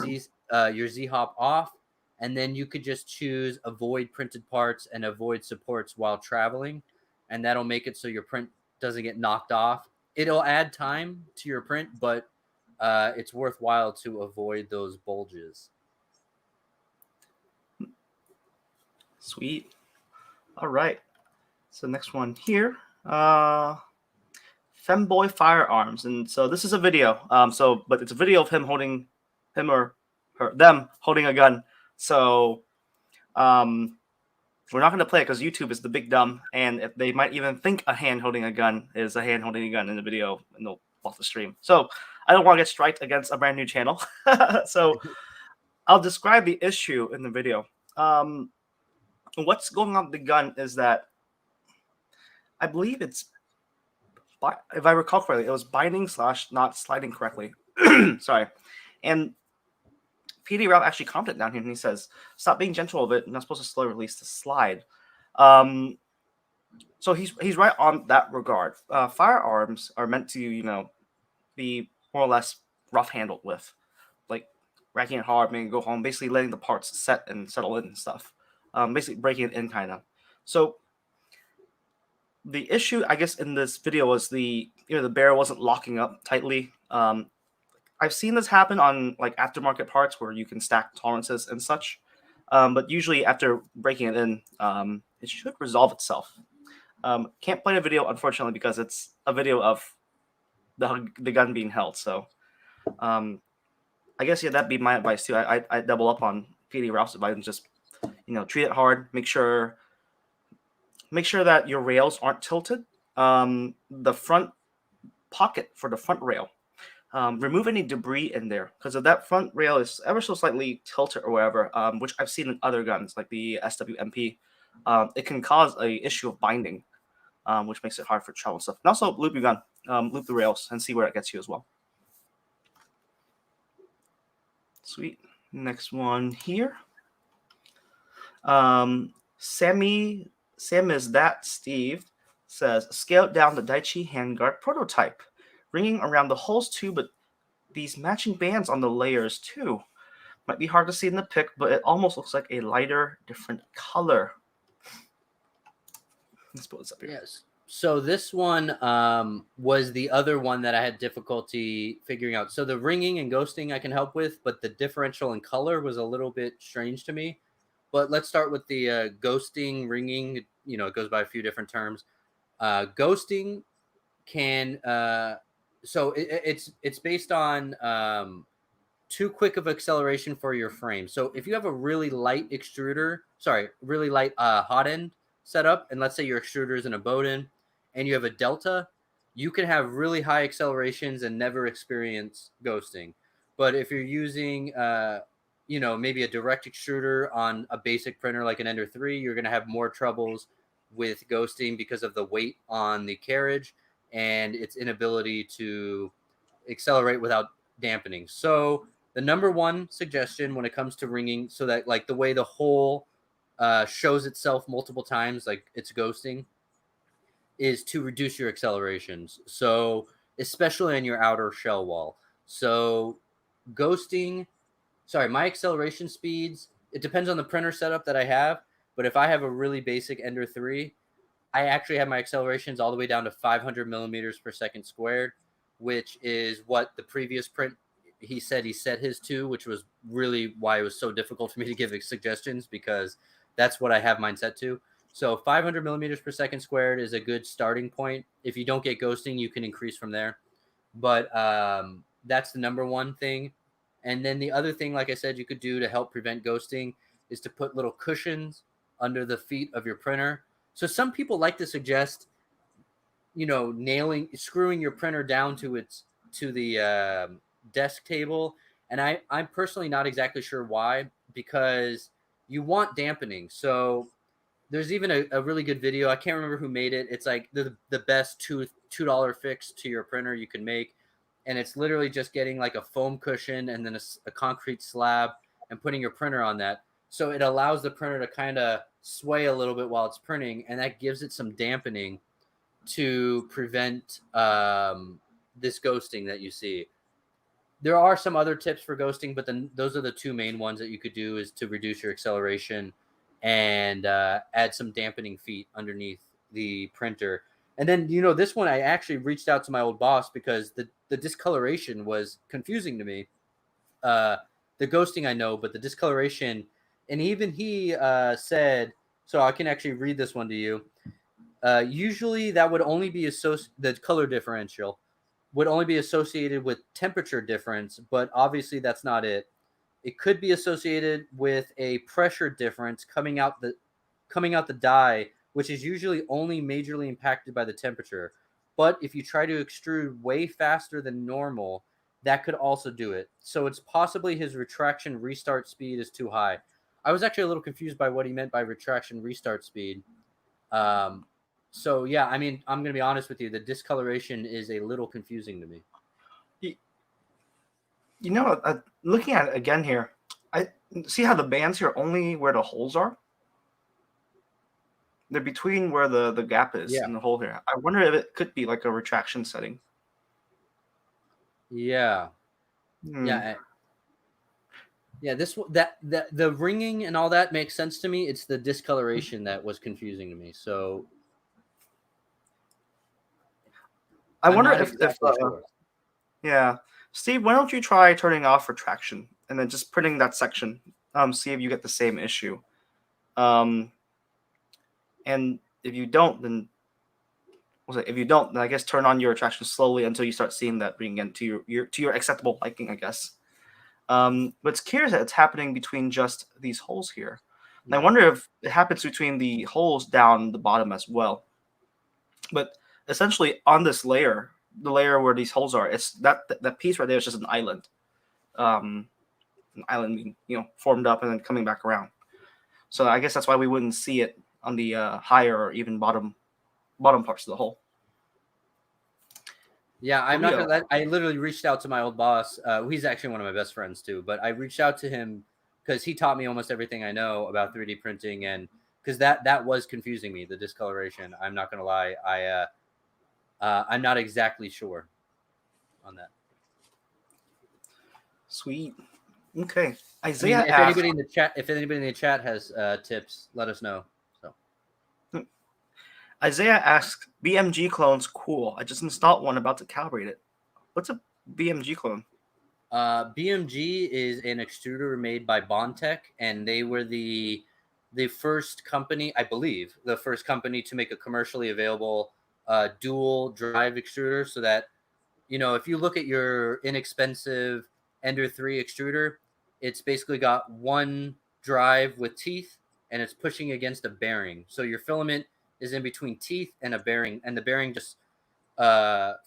your Z-hop off, and then you could just choose avoid printed parts and avoid supports while traveling, and that'll make it so your print doesn't get knocked off. It'll add time to your print, but it's worthwhile to avoid those bulges. Sweet. All right. So next one here, Femboy Firearms, and so this is a video. But it's a video of them holding a gun. So, we're not going to play it because YouTube is the big dumb, and they might even think a hand holding a gun is a hand holding a gun in the video, and they'll off the stream. So I don't want to get striked against a brand new channel. So I'll describe the issue in the video. What's going on with the gun is that I believe it's, if I recall correctly, it was binding / not sliding correctly. Sorry. And PD Ralph actually commented down here, and he says, "Stop being gentle with it. You're not supposed to slow release the slide." So he's right on that regard. Firearms are meant to, be more or less rough handled with, like racking it hard, making it go home, basically letting the parts set and settle in and stuff. Basically breaking it in kind of. So the issue, I guess, in this video was the barrel wasn't locking up tightly. I've seen this happen on like aftermarket parts where you can stack tolerances and such. But usually after breaking it in, it should resolve itself. Can't play a video, unfortunately, because it's a video of the gun being held. So I guess, yeah, that'd be my advice too. I double up on PD Ralph's advice and just, treat it hard. Make sure that your rails aren't tilted. The front pocket for the front rail. Remove any debris in there, because if that front rail is ever so slightly tilted or whatever, which I've seen in other guns like the SWMP, it can cause a issue of binding, which makes it hard for travel and stuff. And also loop your gun, loop the rails, and see where it gets you as well. Sweet. Next one here. Sam is that Steve says, scaled down the Daichi handguard prototype, ringing around the holes too, but these matching bands on the layers too. Might be hard to see in the pic, but it almost looks like a lighter, different color. Let's put this up here. Yes. So this one was the other one that I had difficulty figuring out. So the ringing and ghosting I can help with, but the differential in color was a little bit strange to me. But let's start with the ghosting, ringing. You know, it goes by a few different terms. Ghosting can it's based on too quick of acceleration for your frame. So if you have a really light really light hot end setup, and let's say your extruder is in a Bowden and you have a Delta, you can have really high accelerations and never experience ghosting. But if you're using, maybe a direct extruder on a basic printer like an Ender 3, you're going to have more troubles with ghosting because of the weight on the carriage and its inability to accelerate without dampening. So the number one suggestion when it comes to ringing, so that like the way the hole shows itself multiple times, like it's ghosting, is to reduce your accelerations. So especially on your outer shell wall. So ghosting, my acceleration speeds, it depends on the printer setup that I have. But if I have a really basic Ender 3, I actually have my accelerations all the way down to 500 millimeters per second squared, which is what the previous print he said he set his to, which was really why it was so difficult for me to give suggestions, because that's what I have mine set to. So 500 millimeters per second squared is a good starting point. If you don't get ghosting, you can increase from there. But that's the number one thing. And then the other thing, like I said, you could do to help prevent ghosting is to put little cushions under the feet of your printer. So some people like to suggest, screwing your printer down to the desk table. And I'm personally not exactly sure why, because you want dampening. So there's even a really good video. I can't remember who made it. It's like the best $2 fix to your printer you can make. And it's literally just getting like a foam cushion and then a concrete slab and putting your printer on that. So it allows the printer to kind of sway a little bit while it's printing, and that gives it some dampening to prevent this ghosting that you see. There are some other tips for ghosting, but then those are the two main ones that you could do, is to reduce your acceleration and add some dampening feet underneath the printer. And then, this one, I actually reached out to my old boss because the discoloration was confusing to me. The ghosting I know, but the discoloration, and even he said, so I can actually read this one to you. Usually that would only be the color differential would only be associated with temperature difference, but obviously that's not it. It could be associated with a pressure difference coming out the die, which is usually only majorly impacted by the temperature. But if you try to extrude way faster than normal, that could also do it. So it's possibly his retraction restart speed is too high. I was actually a little confused by what he meant by retraction restart speed. So yeah, I mean, I'm going to be honest with you. The discoloration is a little confusing to me. Looking at it again here, I see how the bands here only where the holes are. They're between where the gap is in the hole here. I wonder if it could be like a retraction setting. Yeah. Yeah. Yeah, the ringing and all that makes sense to me. It's the discoloration that was confusing to me. So I wonder if sure. Yeah, Steve, why don't you try turning off retraction and then just printing that section? See if you get the same issue. And if you don't, then I guess turn on your retraction slowly until you start seeing that bring into your acceptable liking, I guess. But it's curious that it's happening between just these holes here. And I wonder if it happens between the holes down the bottom as well. But essentially, on this layer, the layer where these holes are, it's that piece right there is just an island. An island being, formed up and then coming back around. So I guess that's why we wouldn't see it on the higher or even bottom parts of the hole. Yeah, I'm not gonna. I literally reached out to my old boss. He's actually one of my best friends too. But I reached out to him because he taught me almost everything I know about 3D printing, and because that was confusing me, the discoloration. I'm not gonna lie. I'm not exactly sure on that. Sweet. Okay. Isaiah, I mean, if anybody in the chat has tips, let us know. So, Isaiah asks, BMG clones cool. I just installed one, about to calibrate it. What's a BMG clone? BMG is an extruder made by Bondtech, and they were the first company, I believe, the first company to make a commercially available dual drive extruder, so that, you know, if you look at your inexpensive Ender 3 extruder, it's basically got one drive with teeth, and it's pushing against a bearing. So your filament is in between teeth and a bearing, and the bearing just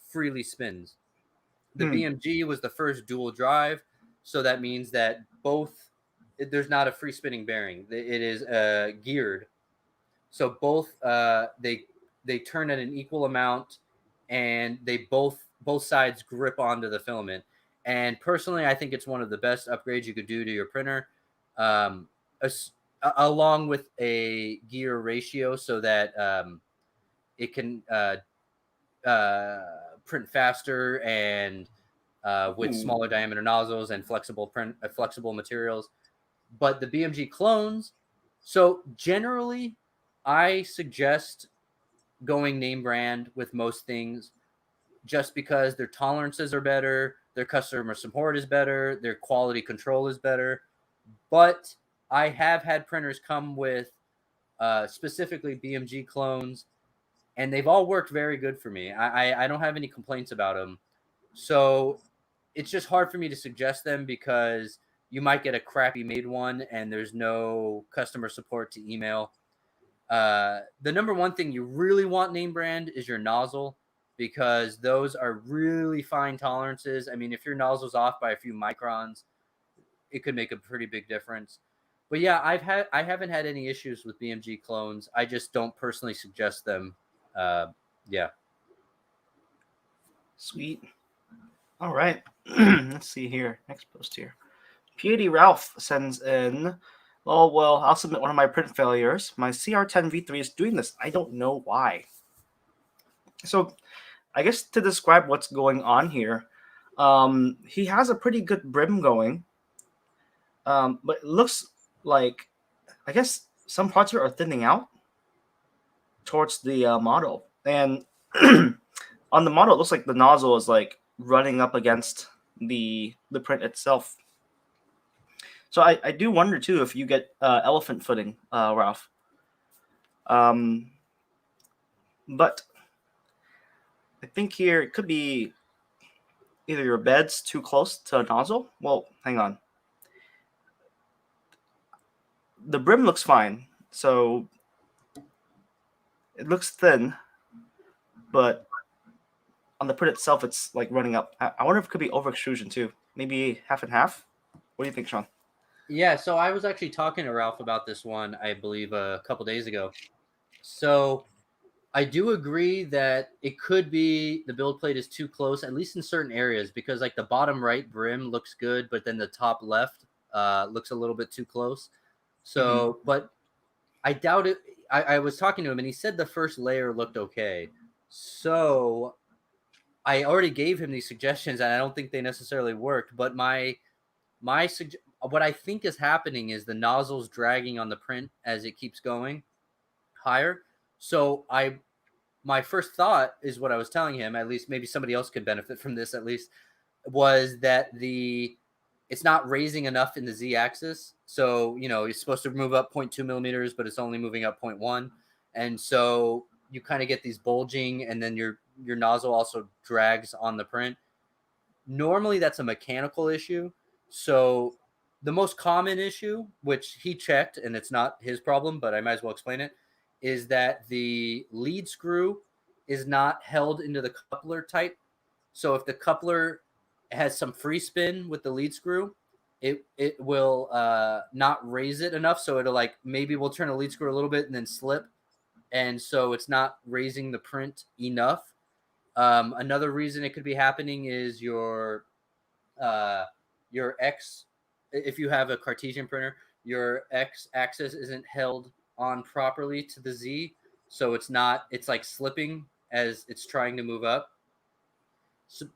freely spins. The BMG was the first dual drive, so that means that there's not a free spinning bearing. It is geared, so both they turn at an equal amount, and they both sides grip onto the filament. And personally, I think it's one of the best upgrades you could do to your printer, um, along with a gear ratio, so that it can print faster and with smaller diameter nozzles and flexible materials. But the BMG clones, so generally, I suggest going name brand with most things, just because their tolerances are better, their customer support is better, their quality control is better. But I have had printers come with specifically BMG clones, and they've all worked very good for me. I don't have any complaints about them. So it's just hard for me to suggest them, because you might get a crappy made one and there's no customer support to email. The number one thing you really want name brand is your nozzle, because those are really fine tolerances. I mean, if your nozzle's off by a few microns, it could make a pretty big difference. But yeah, I haven't had any issues with BMG clones. I just don't personally suggest them. Yeah. Sweet. All right. Let's see here. Next post here. P80 Ralph sends in, oh, well, I'll submit one of my print failures. My CR10V3 is doing this. I don't know why. So I guess to describe what's going on here, he has a pretty good brim going, but it looks like, I guess, some parts are thinning out towards the model. And on the model, it looks like the nozzle is like running up against the print itself. So I do wonder too if you get elephant footing, Ralph. But I think here it could be either your bed's too close to a nozzle. Well, hang on. The brim looks fine, so it looks thin, but on the print itself, it's like running up. I wonder if it could be over extrusion too. Maybe half and half. What do you think, Sean? Yeah, so I was actually talking to Ralph about this one, I believe, a couple days ago. So I do agree that it could be the build plate is too close, at least in certain areas, because like the bottom right brim looks good, but then the top left looks a little bit too close. So, but I doubt it. I was talking to him, and he said the first layer looked okay. So I already gave him these suggestions, and I don't think they necessarily worked. But what I think is happening is the nozzle's dragging on the print as it keeps going higher. So my first thought is what I was telling him, at least maybe somebody else could benefit from this at least, was that it's not raising enough in the z-axis. So, you know, it's supposed to move up 0.2 millimeters, but it's only moving up 0.1. And so you kind of get these bulging, and then your nozzle also drags on the print. Normally that's a mechanical issue. So the most common issue, which he checked, and it's not his problem, but I might as well explain it, is that the lead screw is not held into the coupler tight. So if the coupler has some free spin with the lead screw, it will not raise it enough. So it'll like, maybe we'll turn the lead screw a little bit and then slip. And so it's not raising the print enough. Another reason it could be happening is your X, if you have a Cartesian printer, your X axis isn't held on properly to the Z. So it's like slipping as it's trying to move up. So,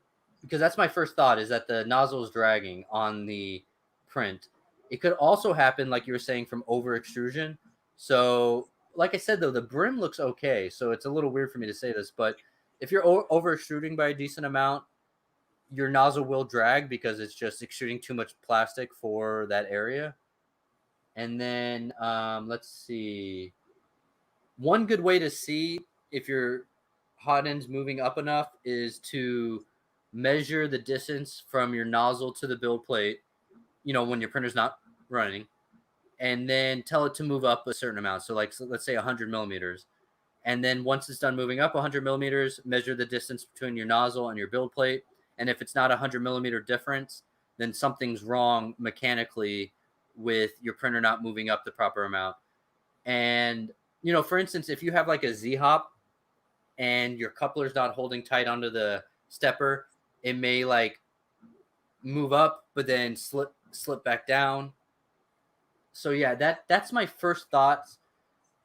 because that's my first thought, is that the nozzle is dragging on the print. It could also happen, like you were saying, from over extrusion. So like I said, though, the brim looks okay. So it's a little weird for me to say this, but if you're over extruding by a decent amount, your nozzle will drag because it's just extruding too much plastic for that area. And then let's see. One good way to see if your hot end's moving up enough is to measure the distance from your nozzle to the build plate, when your printer's not running, and then tell it to move up a certain amount. So, like, let's say 100 millimeters. And then once it's done moving up 100 millimeters, measure the distance between your nozzle and your build plate. And if it's not 100 millimeter difference, then something's wrong mechanically with your printer not moving up the proper amount. And, for instance, if you have like a Z-hop and your coupler's not holding tight onto the stepper, it may like move up, but then slip back down. So yeah, that's my first thoughts.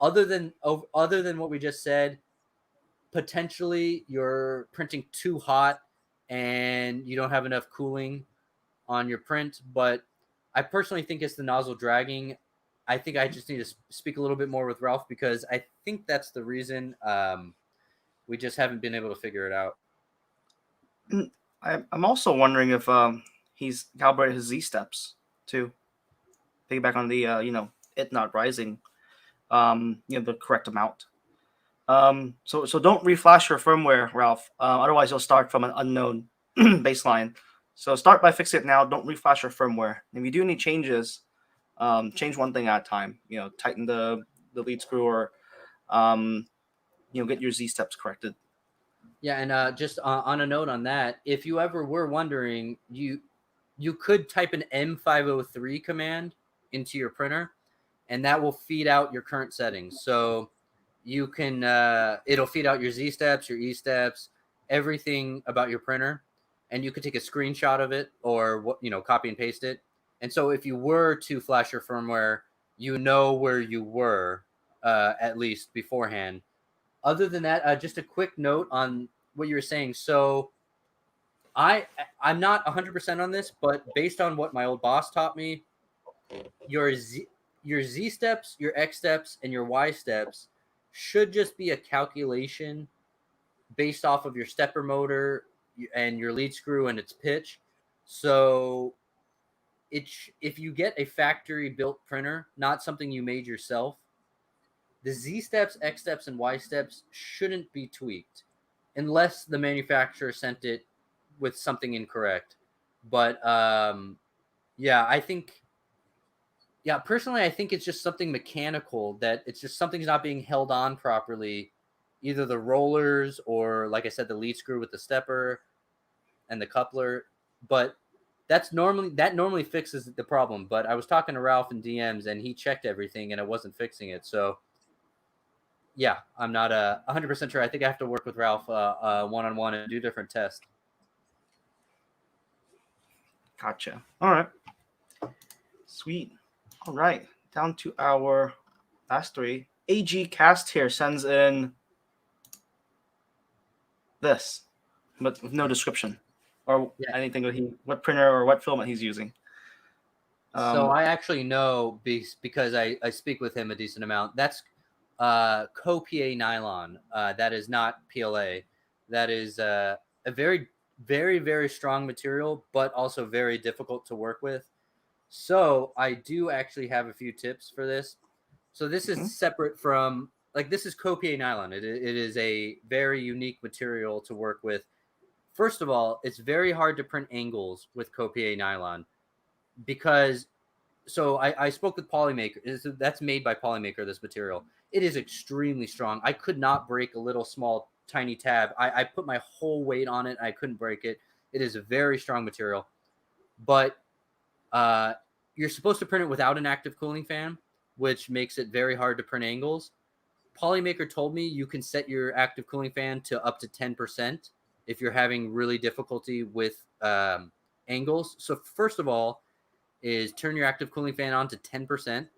Other than what we just said, potentially you're printing too hot and you don't have enough cooling on your print. But I personally think it's the nozzle dragging. I think I just need to speak a little bit more with Ralph because I think that's the reason. We just haven't been able to figure it out. I'm also wondering if he's calibrated his Z steps too. Piggyback on the it not rising, the correct amount. So don't reflash your firmware, Ralph. Otherwise, you'll start from an unknown baseline. So start by fixing it now. Don't reflash your firmware. If you do any changes, change one thing at a time. Tighten the lead screw or get your Z steps corrected. Yeah, and just on a note on that, if you ever were wondering, you could type an M503 command into your printer, and that will feed out your current settings. So you can it'll feed out your Z steps, your E steps, everything about your printer, and you could take a screenshot of it or copy and paste it. And so if you were to flash your firmware, you know where you were at least beforehand. Other than that, just a quick note on what you were saying. So I'm not 100% on this, but based on what my old boss taught me, your Z steps, your X steps, and your Y steps should just be a calculation based off of your stepper motor and your lead screw and its pitch. So if you get a factory built printer, not something you made yourself, the Z steps, X steps, and Y steps shouldn't be tweaked unless the manufacturer sent it with something incorrect. But personally, I think it's just something mechanical, that it's just something's not being held on properly, either the rollers or, like I said, the lead screw with the stepper and the coupler. But that normally fixes the problem. But I was talking to Ralph in DMs, and he checked everything, and it wasn't fixing it. So yeah, I'm not 100% sure. I think I have to work with Ralph one-on-one and do different tests. Gotcha. All right. Sweet. All right. Down to our last three. AG Cast here sends in this, but with no description or anything what printer or what filament he's using. So I actually know because I speak with him a decent amount. That's co-PA nylon. That is not PLA. That is a very, very, very strong material, but also very difficult to work with. So I do actually have a few tips for this. So this is separate from, this is co-PA nylon. It is a very unique material to work with. First of all, it's very hard to print angles with co-PA nylon because, so I spoke with Polymaker. That's made by Polymaker, this material. It is extremely strong. I could not break a little small tiny tab. I put my whole weight on it. I couldn't break it. It is a very strong material. But you're supposed to print it without an active cooling fan, which makes it very hard to print angles. Polymaker told me you can set your active cooling fan to up to 10% if you're having really difficulty with angles. So first of all is turn your active cooling fan on to 10%.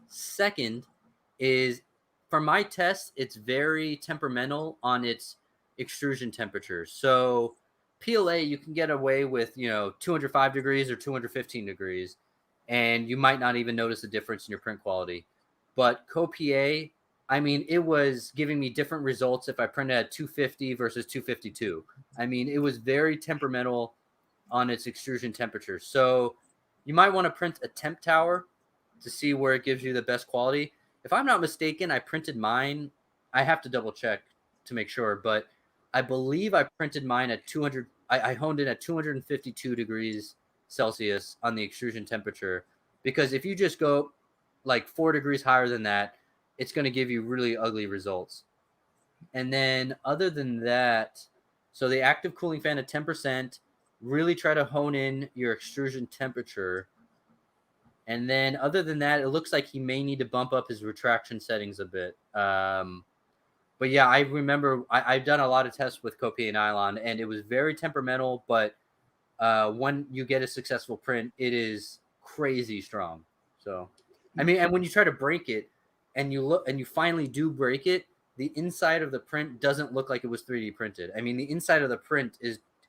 Second is, for my test, it's very temperamental on its extrusion temperature. So PLA, you can get away with 205 degrees or 215 degrees, and you might not even notice a difference in your print quality. But co-PA, I mean, it was giving me different results if I printed at 250 versus 252. I mean, it was very temperamental on its extrusion temperature. So you might want to print a temp tower to see where it gives you the best quality. If I'm not mistaken, I printed mine. I have to double check to make sure, but I believe I printed mine at 200. I honed in at 252 degrees Celsius on the extrusion temperature, because if you just go like 4 degrees higher than that, it's going to give you really ugly results. And then other than that, so the active cooling fan at 10%, really try to hone in your extrusion temperature. And then other than that, it looks like he may need to bump up his retraction settings a bit. But yeah, I remember I've done a lot of tests with Copier nylon, and it was very temperamental, but when you get a successful print, it is crazy strong. So, I mean, and when you try to break it and you look and you finally do break it, the inside of the print doesn't look like it was 3D printed. I mean, the inside of the print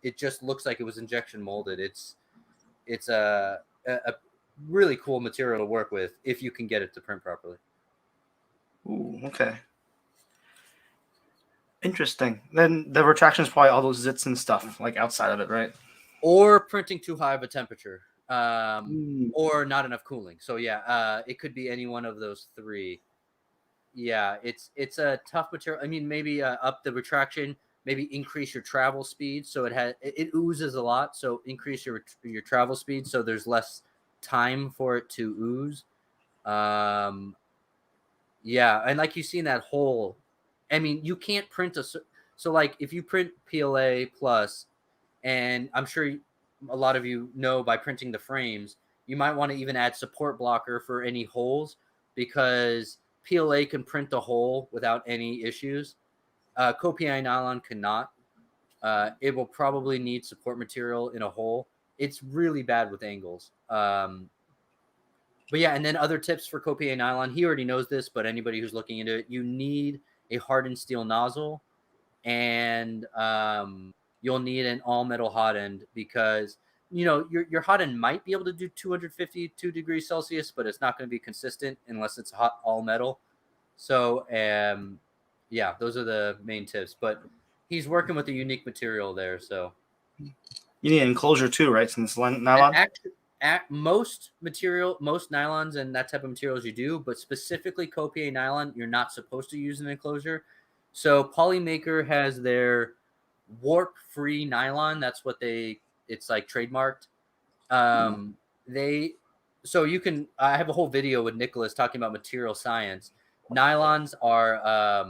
it just looks like it was injection molded. It's a really cool material to work with if you can get it to print properly. Ooh, okay. Interesting. Then the retraction is probably all those zits and stuff like outside of it, right? Or printing too high of a temperature, or not enough cooling. So yeah, it could be any one of those three. Yeah, it's a tough material. I mean, maybe up the retraction, maybe increase your travel speed so it oozes a lot. So increase your travel speed so there's less time for it to ooze. Yeah, and like you see in that hole, I mean, you can't print so like if you print PLA plus, and I'm sure a lot of you know by printing the frames, you might want to even add support blocker for any holes, because PLA can print the hole without any issues. Copier nylon cannot. It will probably need support material in a hole. It's really bad with angles. But yeah, and then other tips for Copier nylon. He already knows this, but anybody who's looking into it, you need a hardened steel nozzle, and you'll need an all metal hot end, because your hot end might be able to do 252 degrees Celsius, but it's not going to be consistent unless it's hot all metal. So yeah, those are the main tips. But he's working with a unique material there, so You need an enclosure too, right? Since nylon. most nylons and that type of materials you do, but specifically Copier nylon, you're not supposed to use an enclosure. So Polymaker has their warp-free nylon. That's what it's like trademarked. So you can. I have a whole video with Nicholas talking about material science. Nylons are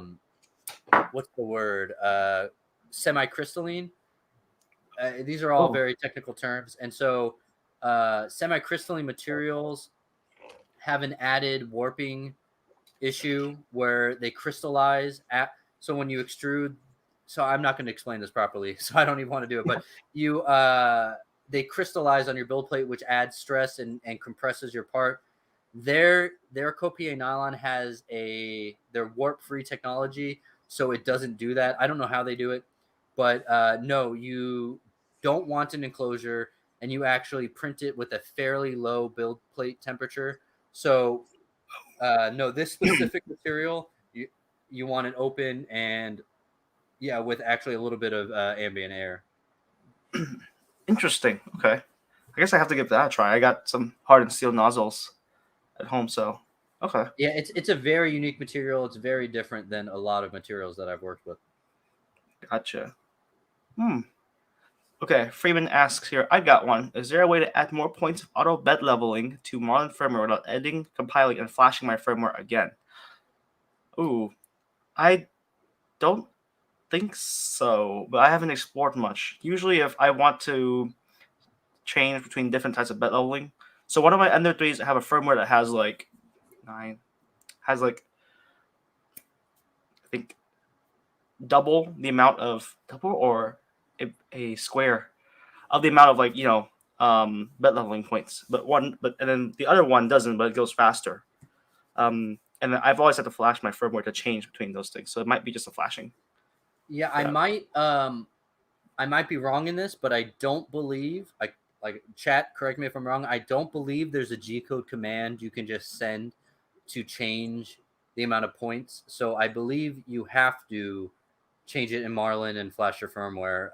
what's the word? Semi-crystalline. These are all very technical terms, and so semi-crystalline materials have an added warping issue where they crystallize so when you extrude, so I'm not going to explain this properly, so I don't even want to do it, but they crystallize on your build plate, which adds stress and compresses your part. Their Copier nylon has their warp-free technology, so it doesn't do that. I don't know how they do it, but no, you don't want an enclosure, and you actually print it with a fairly low build plate temperature. So no, this specific material, you want it open and yeah, with actually a little bit of ambient air. Interesting. Okay. I guess I have to give that a try. I got some hardened steel nozzles at home, so okay. Yeah, it's a very unique material. It's very different than a lot of materials that I've worked with. Gotcha. Okay, Freeman asks here, I got one. Is there a way to add more points of auto bed leveling to modern firmware without editing, compiling, and flashing my firmware again? Ooh, I don't think so, but I haven't explored much. Usually if I want to change between different types of bed leveling, so one of my Ender 3s have a firmware that has like I think double or a square of the amount of bed leveling points, and then the other one doesn't, but it goes faster. And then I've always had to flash my firmware to change between those things, so it might be just a flashing. Yeah, I might be wrong in this, but I don't believe, like chat, correct me if I'm wrong, I don't believe there's a G code command you can just send to change the amount of points. So I believe you have to change it in Marlin and flash your firmware.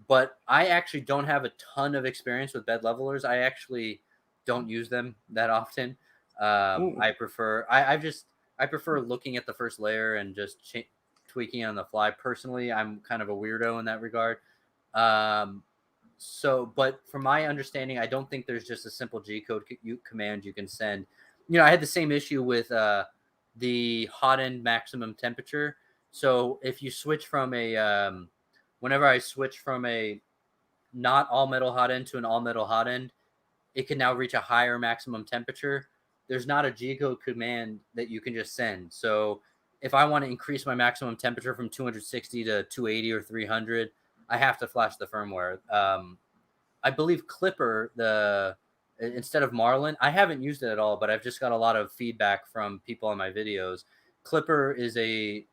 But I actually don't have a ton of experience with bed levelers. I actually don't use them that often. Ooh. I prefer I prefer looking at the first layer and just tweaking on the fly. Personally, I'm kind of a weirdo in that regard. Um, but from my understanding, I don't think there's just a simple G code command you can send. I had the same issue with the hot end maximum temperature. So if you switch from whenever I switch from a not all metal hot end to an all metal hot end, it can now reach a higher maximum temperature. There's not a G code command that you can just send. So if I want to increase my maximum temperature from 260 to 280 or 300, I have to flash the firmware. I believe Clipper, instead of Marlin, I haven't used it at all, but I've just got a lot of feedback from people on my videos. Clipper is a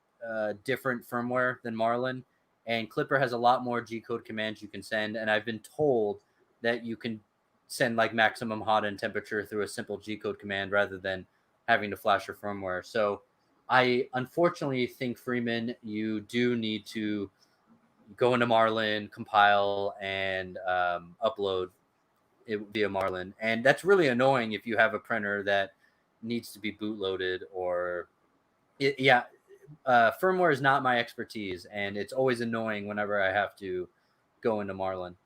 different firmware than Marlin, and Clipper has a lot more G code commands you can send. And I've been told that you can send like maximum hot end temperature through a simple G code command rather than having to flash your firmware. So I unfortunately think, Freeman, you do need to go into Marlin, compile, and upload it via Marlin. And that's really annoying if you have a printer that needs to be bootloaded or firmware is not my expertise, and it's always annoying whenever I have to go into Marlin.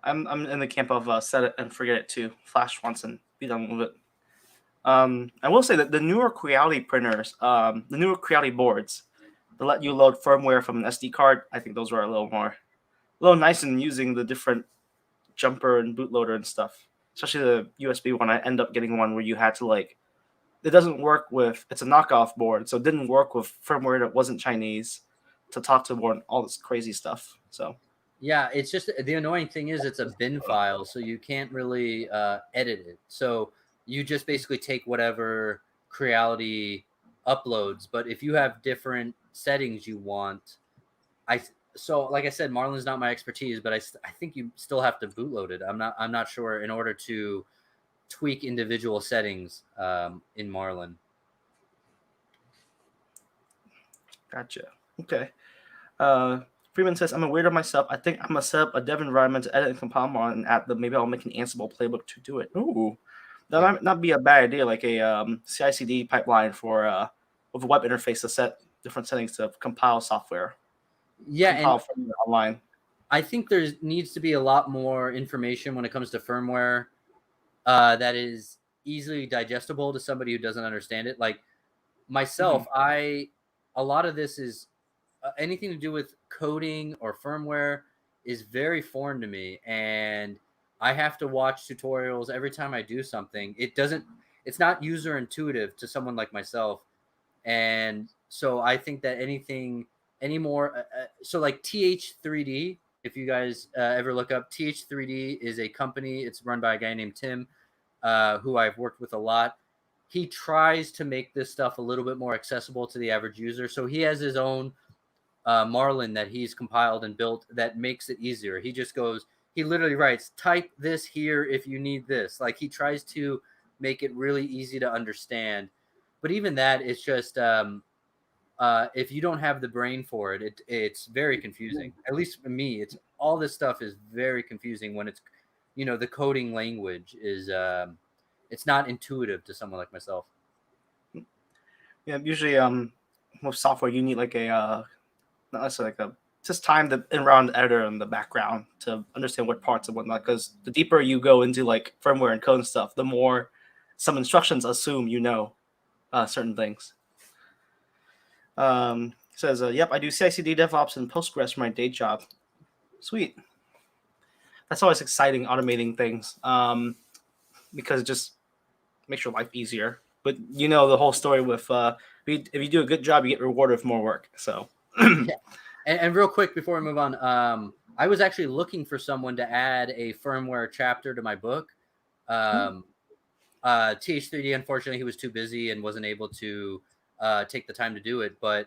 I'm in the camp of set it and forget it too. Flash once and be done with it. I will say that the newer Creality printers, the newer Creality boards, that let you load firmware from an SD card, I think those are a little nice in using the different jumper and bootloader and stuff. Especially the USB one. I end up getting one where you had to it doesn't work with, it's a knockoff board, so it didn't work with firmware that wasn't Chinese to talk to board and all this crazy stuff. So yeah, it's just the annoying thing is it's a bin file, so you can't really edit it. So you just basically take whatever Creality uploads. But if you have different settings you want, like I said, Marlin's not my expertise, but I think you still have to bootload it. I'm not sure in order to tweak individual settings in Marlin. Gotcha. Okay. Freeman says, I'm a weirdo myself. I think I'm going to set up a dev environment to edit and compile more and add maybe I'll make an Ansible playbook to do it. Ooh. That might not be a bad idea, like a CI/CD pipeline for with a web interface to set different settings to compile software. Yeah, compile firmware online. I think there needs to be a lot more information when it comes to firmware that is easily digestible to somebody who doesn't understand it. Like myself, a lot of this is anything to do with coding or firmware is very foreign to me, and I have to watch tutorials every time I do something. It's not user intuitive to someone like myself. And so I think that so like TH3D, if you guys ever look up, TH3D is a company. It's run by a guy named Tim, who I've worked with a lot. He tries to make this stuff a little bit more accessible to the average user. So he has his own Marlin that he's compiled and built that makes it easier. He literally writes, type this here if you need this. Like he tries to make it really easy to understand. But even that, it's just if you don't have the brain for it, it's very confusing. At least for me, all this stuff is very confusing when it's, the coding language is it's not intuitive to someone like myself. Yeah, usually with software you need like a not necessarily like a just time the in-round editor in the background to understand what parts and whatnot. Because the deeper you go into like firmware and code and stuff, the more some instructions assume certain things. Says, yep, I do CI/CD DevOps and Postgres for my day job. Sweet. That's always exciting, automating things, because it just makes your life easier. But the whole story with if you do a good job, you get rewarded with more work. So. Yeah. And real quick before we move on, I was actually looking for someone to add a firmware chapter to my book. TH3D, unfortunately, he was too busy and wasn't able to take the time to do it. But,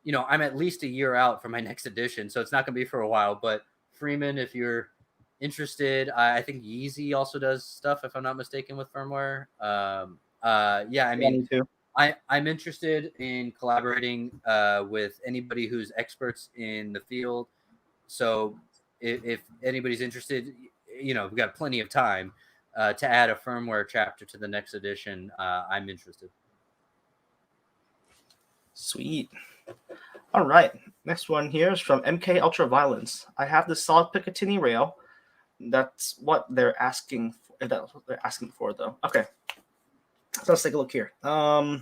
I'm at least a year out from my next edition, so it's not going to be for a while. But Freeman, if you're interested, I think Yeezy also does stuff, if I'm not mistaken, with firmware. Yeah, I Yeah, mean, me too. I'm interested in collaborating with anybody who's experts in the field. So if anybody's interested, we've got plenty of time to add a firmware chapter to the next edition. I'm interested. Sweet. All right. Next one here is from MK Ultraviolence. I have the solid Picatinny rail. That's what they're asking for. If that's what they're asking for, though. Okay. So let's take a look here. Oh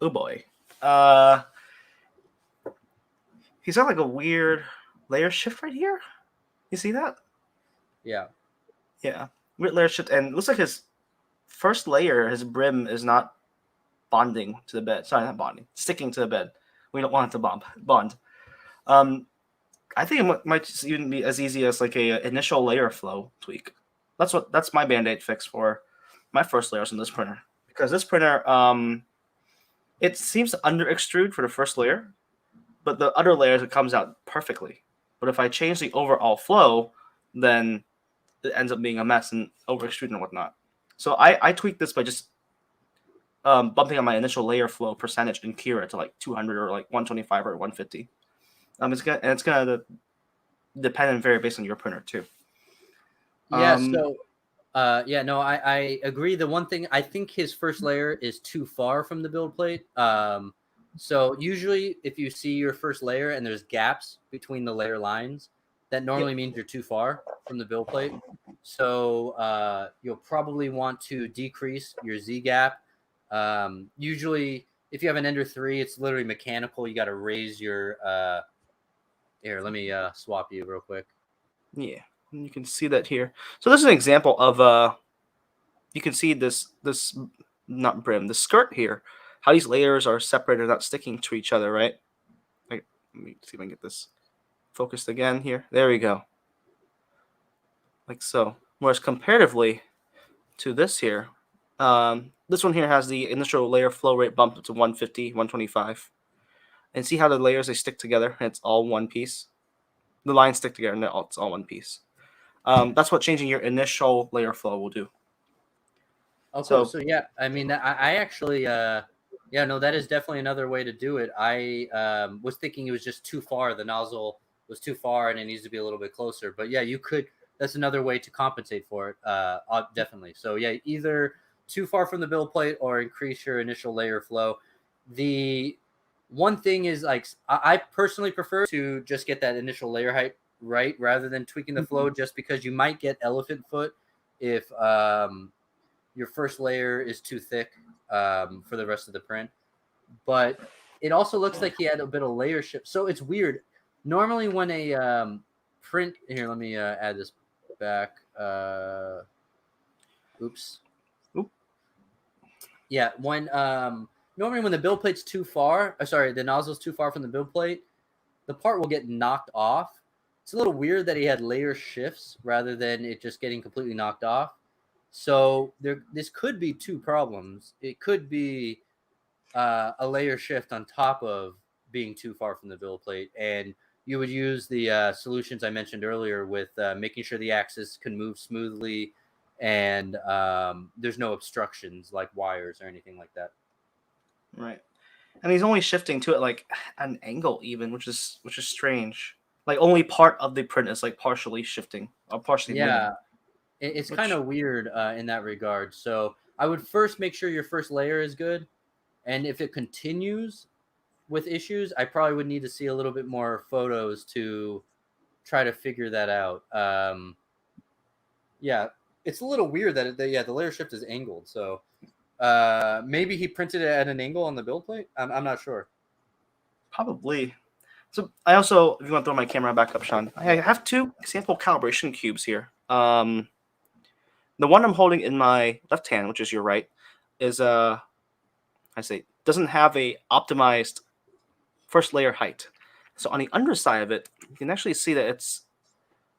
boy. He's got like a weird layer shift right here. You see that? Yeah. Yeah. Weird layer shift, and it looks like his first layer, his brim, is not bonding to the bed. Sorry, not bonding, sticking to the bed. We don't want it to bond. I think it might even be as easy as like a initial layer flow tweak. That's my band-aid fix for my first layers on this printer, because this printer it seems to under extrude for the first layer, but the other layers it comes out perfectly. But if I change the overall flow, then it ends up being a mess and over extruding and whatnot. So I tweaked this by just bumping on my initial layer flow percentage in Kira to like 200 or like 125 or 150. It's gonna depend and vary based on your printer too. Yeah. So, no, I agree. The one thing, I think his first layer is too far from the build plate. So usually if you see your first layer and there's gaps between the layer lines, that normally means you're too far from the build plate. So you'll probably want to decrease your Z gap. Usually if you have an Ender 3, it's literally mechanical. You got to raise your, here, let me swap you real quick. Yeah, you can see that here. So this is an example of you can see this not brim, the skirt here, how these layers are separated, not sticking to each other, right? Like, let me see if I can get this focused again here. There we go. Like so. Whereas comparatively to this here, this one here has the initial layer flow rate bumped up to 150, 125. And see how the layers, they stick together and it's all one piece? The lines stick together and it's all one piece. That's what changing your initial layer flow will do. Oh, cool. So yeah, I mean, I actually, yeah, no, that is definitely another way to do it. I was thinking it was just too far. The nozzle was too far and it needs to be a little bit closer. But yeah, you could, that's another way to compensate for it. Definitely. So yeah, either too far from the build plate or increase your initial layer flow. The one thing is, like, I personally prefer to just get that initial layer height right rather than tweaking the flow, just because you might get elephant foot if your first layer is too thick for the rest of the print. But it also looks like he had a bit of layer shift. So it's weird. Normally when a print, here, let me add this back. Oops. Oop. Yeah, when normally when the build plate's too far, the nozzle's too far from the build plate, the part will get knocked off. It's a little weird that he had layer shifts rather than it just getting completely knocked off. So this could be two problems. It could be a layer shift on top of being too far from the build plate, and you would use the solutions I mentioned earlier with making sure the axis can move smoothly and there's no obstructions like wires or anything like that. Right. And he's only shifting to it like an angle even, which is strange. Like only part of the print is like partially shifting or partially moving. It's kind of weird in that regard. So I would first make sure your first layer is good. And if it continues with issues, I probably would need to see a little bit more photos to try to figure that out. Yeah, it's a little weird that the layer shift is angled. So maybe he printed it at an angle on the build plate. I'm not sure. Probably. So I also, if you want to throw my camera back up, Sean, I have two sample calibration cubes here. The one I'm holding in my left hand, which is your right, is doesn't have a optimized first layer height. So on the underside of it, you can actually see that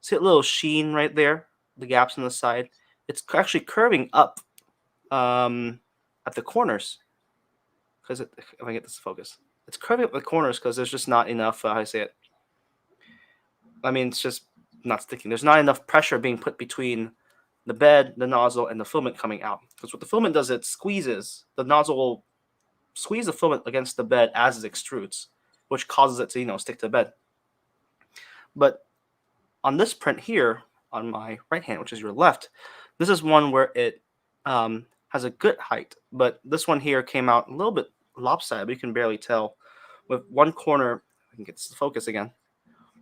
see a little sheen right there, the gaps on the side. It's actually curving up at the corners. Because if I get this to focus, it's curving up the corners because there's just not enough. How do I say it? I mean, it's just not sticking. There's not enough pressure being put between the bed, the nozzle, and the filament coming out. Because what the filament does, it squeezes. The nozzle will squeeze the filament against the bed as it extrudes, which causes it to stick to the bed. But on this print here, on my right hand, which is your left, this is one where it has a good height, but this one here came out a little bit lopsided, but you can barely tell, with one corner, I can get the focus again,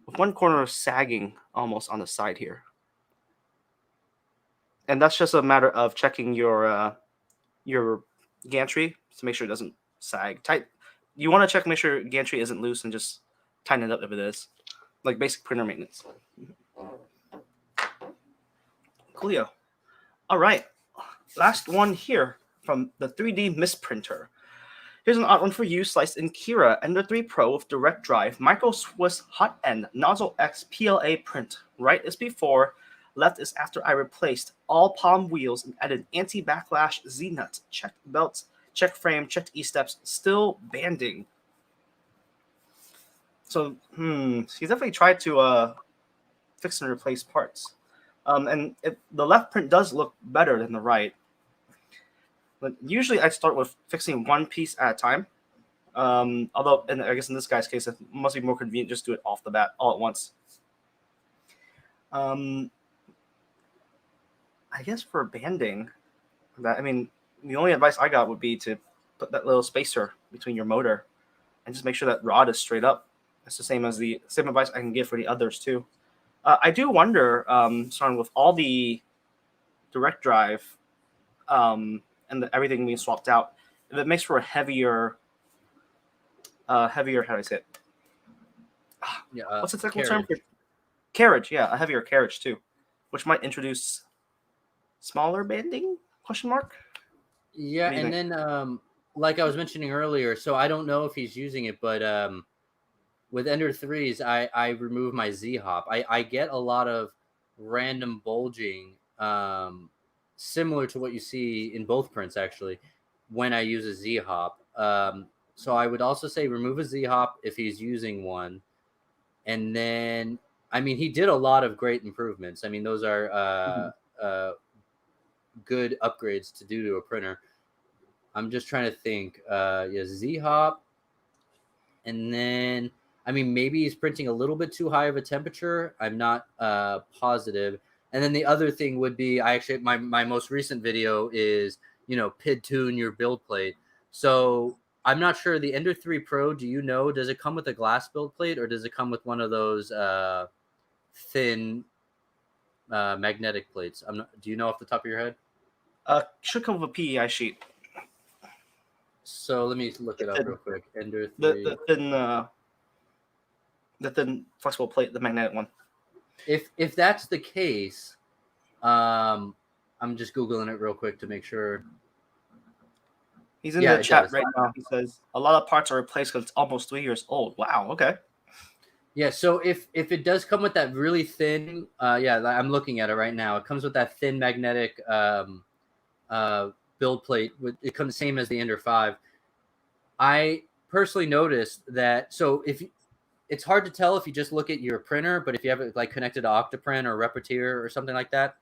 with one corner sagging almost on the side here. And that's just a matter of checking your gantry to make sure it doesn't sag tight. You want to check, make sure gantry isn't loose, and just tighten it up if it is, like basic printer maintenance. Coolio. All right, last one here from the 3D Misprinter. Here's an odd one for you, sliced in Kira Ender 3 Pro with direct drive, micro Swiss hot end, nozzle X PLA print. Right is before, left is after I replaced all palm wheels and added anti-backlash Z-nuts, checked belts, check frame, checked E-steps, still banding. So, he's definitely tried to fix and replace parts. And the left print does look better than the right. But usually I start with fixing one piece at a time. Although, and I guess in this guy's case, it must be more convenient just do it off the bat, all at once. I guess for banding, the only advice I got would be to put that little spacer between your motor and just make sure that rod is straight up. That's the same advice I can give for the others too. I do wonder, starting with all the direct drive and everything being swapped out, if it makes for a heavier, how do I say it? Yeah, what's the technical term for carriage? Yeah, a heavier carriage too, which might introduce smaller banding? Question mark. Yeah, and then like I was mentioning earlier, so I don't know if he's using it, but with Ender 3s, I remove my Z-hop. I get a lot of random bulging, similar to what you see in both prints, actually, when I use a Z-hop. So I would also say remove a Z-hop if he's using one. And then, he did a lot of great improvements. Those are good upgrades to do to a printer. I'm just trying to think. Z-hop. And then, maybe he's printing a little bit too high of a temperature. I'm not positive. And then the other thing would be, my most recent video is, PID tune your build plate. So I'm not sure. The Ender 3 Pro, do you know, does it come with a glass build plate or does it come with one of those thin magnetic plates? Do you know off the top of your head? Should come with a PEI sheet. So let me look it up real quick. Ender 3. The thin flexible plate, the magnetic one. If that's the case, I'm just Googling it real quick to make sure. He's in the chat right now. He says a lot of parts are replaced because it's almost 3 years old. Wow. Okay. Yeah. So if it does come with that really thin, I'm looking at it right now. It comes with that thin magnetic build plate. It comes same as the Ender 5. I personally noticed that. So it's hard to tell if you just look at your printer, but if you have it like connected to Octoprint or Repetier or something like that,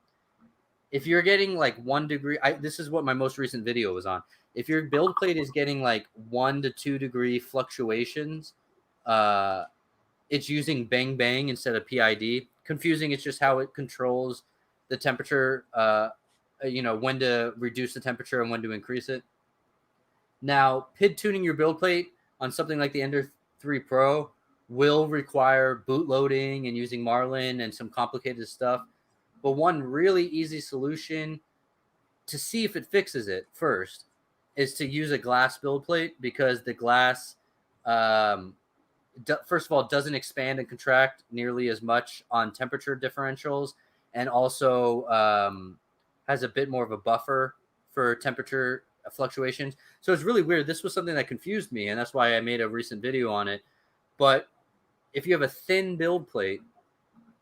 if you're getting like 1 degree, this is what my most recent video was on. If your build plate is getting like 1 to 2 degree fluctuations, it's using bang bang instead of PID. Confusing. It's just how it controls the temperature, when to reduce the temperature and when to increase it. Now, PID tuning your build plate on something like the Ender 3 Pro will require boot loading and using Marlin and some complicated stuff. But one really easy solution to see if it fixes it first is to use a glass build plate, because the glass, first of all, doesn't expand and contract nearly as much on temperature differentials, and also has a bit more of a buffer for temperature fluctuations. So it's really weird. This was something that confused me, and that's why I made a recent video on it. But if you have a thin build plate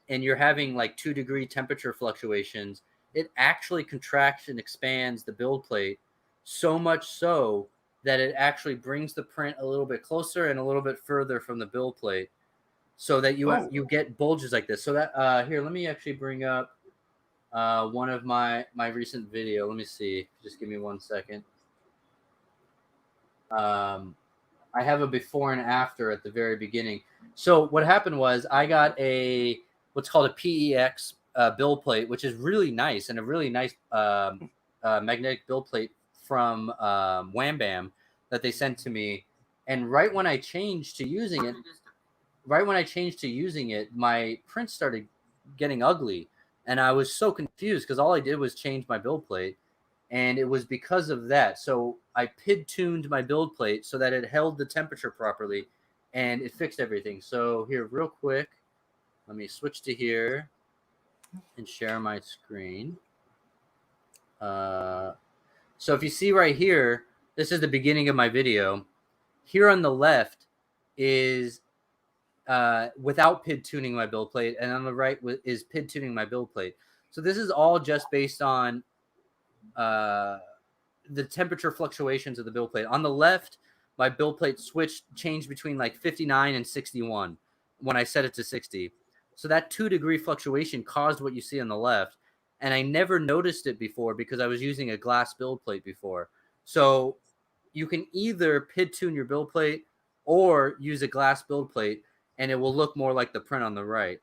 and you're having like 2 degree temperature fluctuations, it actually contracts and expands the build plate so much so that it actually brings the print a little bit closer and a little bit further from the build plate, so that you get bulges like this. So that here, let me actually bring up one of my recent video. Let me see. Just give me 1 second. I have a before and after at the very beginning. So what happened was I got what's called a PEX build plate, which is really nice and a really nice magnetic build plate from Wham Bam that they sent to me. And right when I changed to using it, my print started getting ugly, and I was so confused because all I did was change my build plate. And it was because of that. So I PID tuned my build plate so that it held the temperature properly, and it fixed everything. So here, real quick, let me switch to here and share my screen. So if you see right here, this is the beginning of my video. Here on the left is without PID tuning my build plate, and on the right is PID tuning my build plate. So this is all just based on the temperature fluctuations of the build plate. On the left, my build plate changed between like 59 and 61 when I set it to 60. So that 2-degree fluctuation caused what you see on the left. And I never noticed it before because I was using a glass build plate before. So you can either PID tune your build plate or use a glass build plate, and it will look more like the print on the right.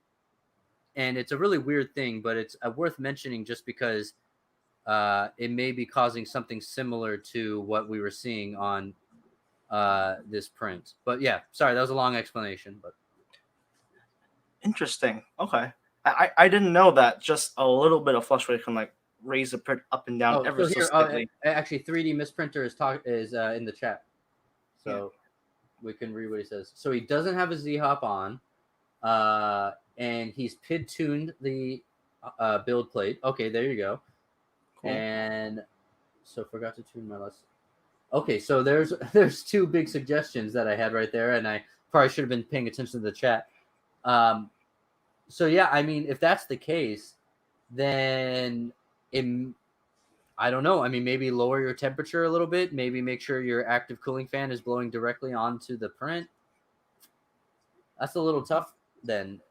And it's a really weird thing, but it's worth mentioning just because it may be causing something similar to what we were seeing on this print. But yeah, sorry, that was a long explanation. But Interesting. Okay. I didn't know that just a little bit of fluctuation can like raise the print up and down ever so so here, slightly. actually, 3D Misprinter is in the chat, so we can read what he says. So he doesn't have a Z-hop on, and he's PID tuned the build plate. Okay, there you go. Cool. And so forgot to tune my last. Okay, so there's 2 big suggestions that I had right there, and I probably should have been paying attention to the chat. So yeah, I mean, if that's the case, then I don't know. I mean, maybe lower your temperature a little bit. Maybe make sure your active cooling fan is blowing directly onto the print. That's a little tough then,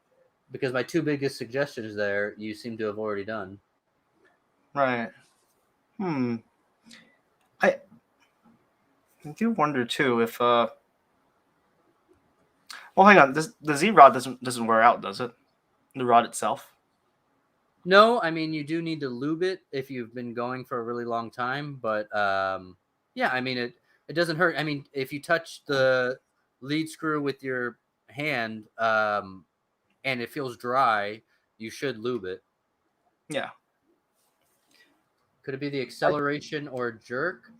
because my 2 biggest suggestions there you seem to have already done. Right. I do wonder too if well, hang on. The Z rod doesn't wear out, does it? The rod itself. No, I mean, you do need to lube it if you've been going for a really long time, but yeah, I mean, it doesn't hurt. I mean, if you touch the lead screw with your hand and it feels dry, you should lube it. Yeah. Could it be the acceleration or jerk?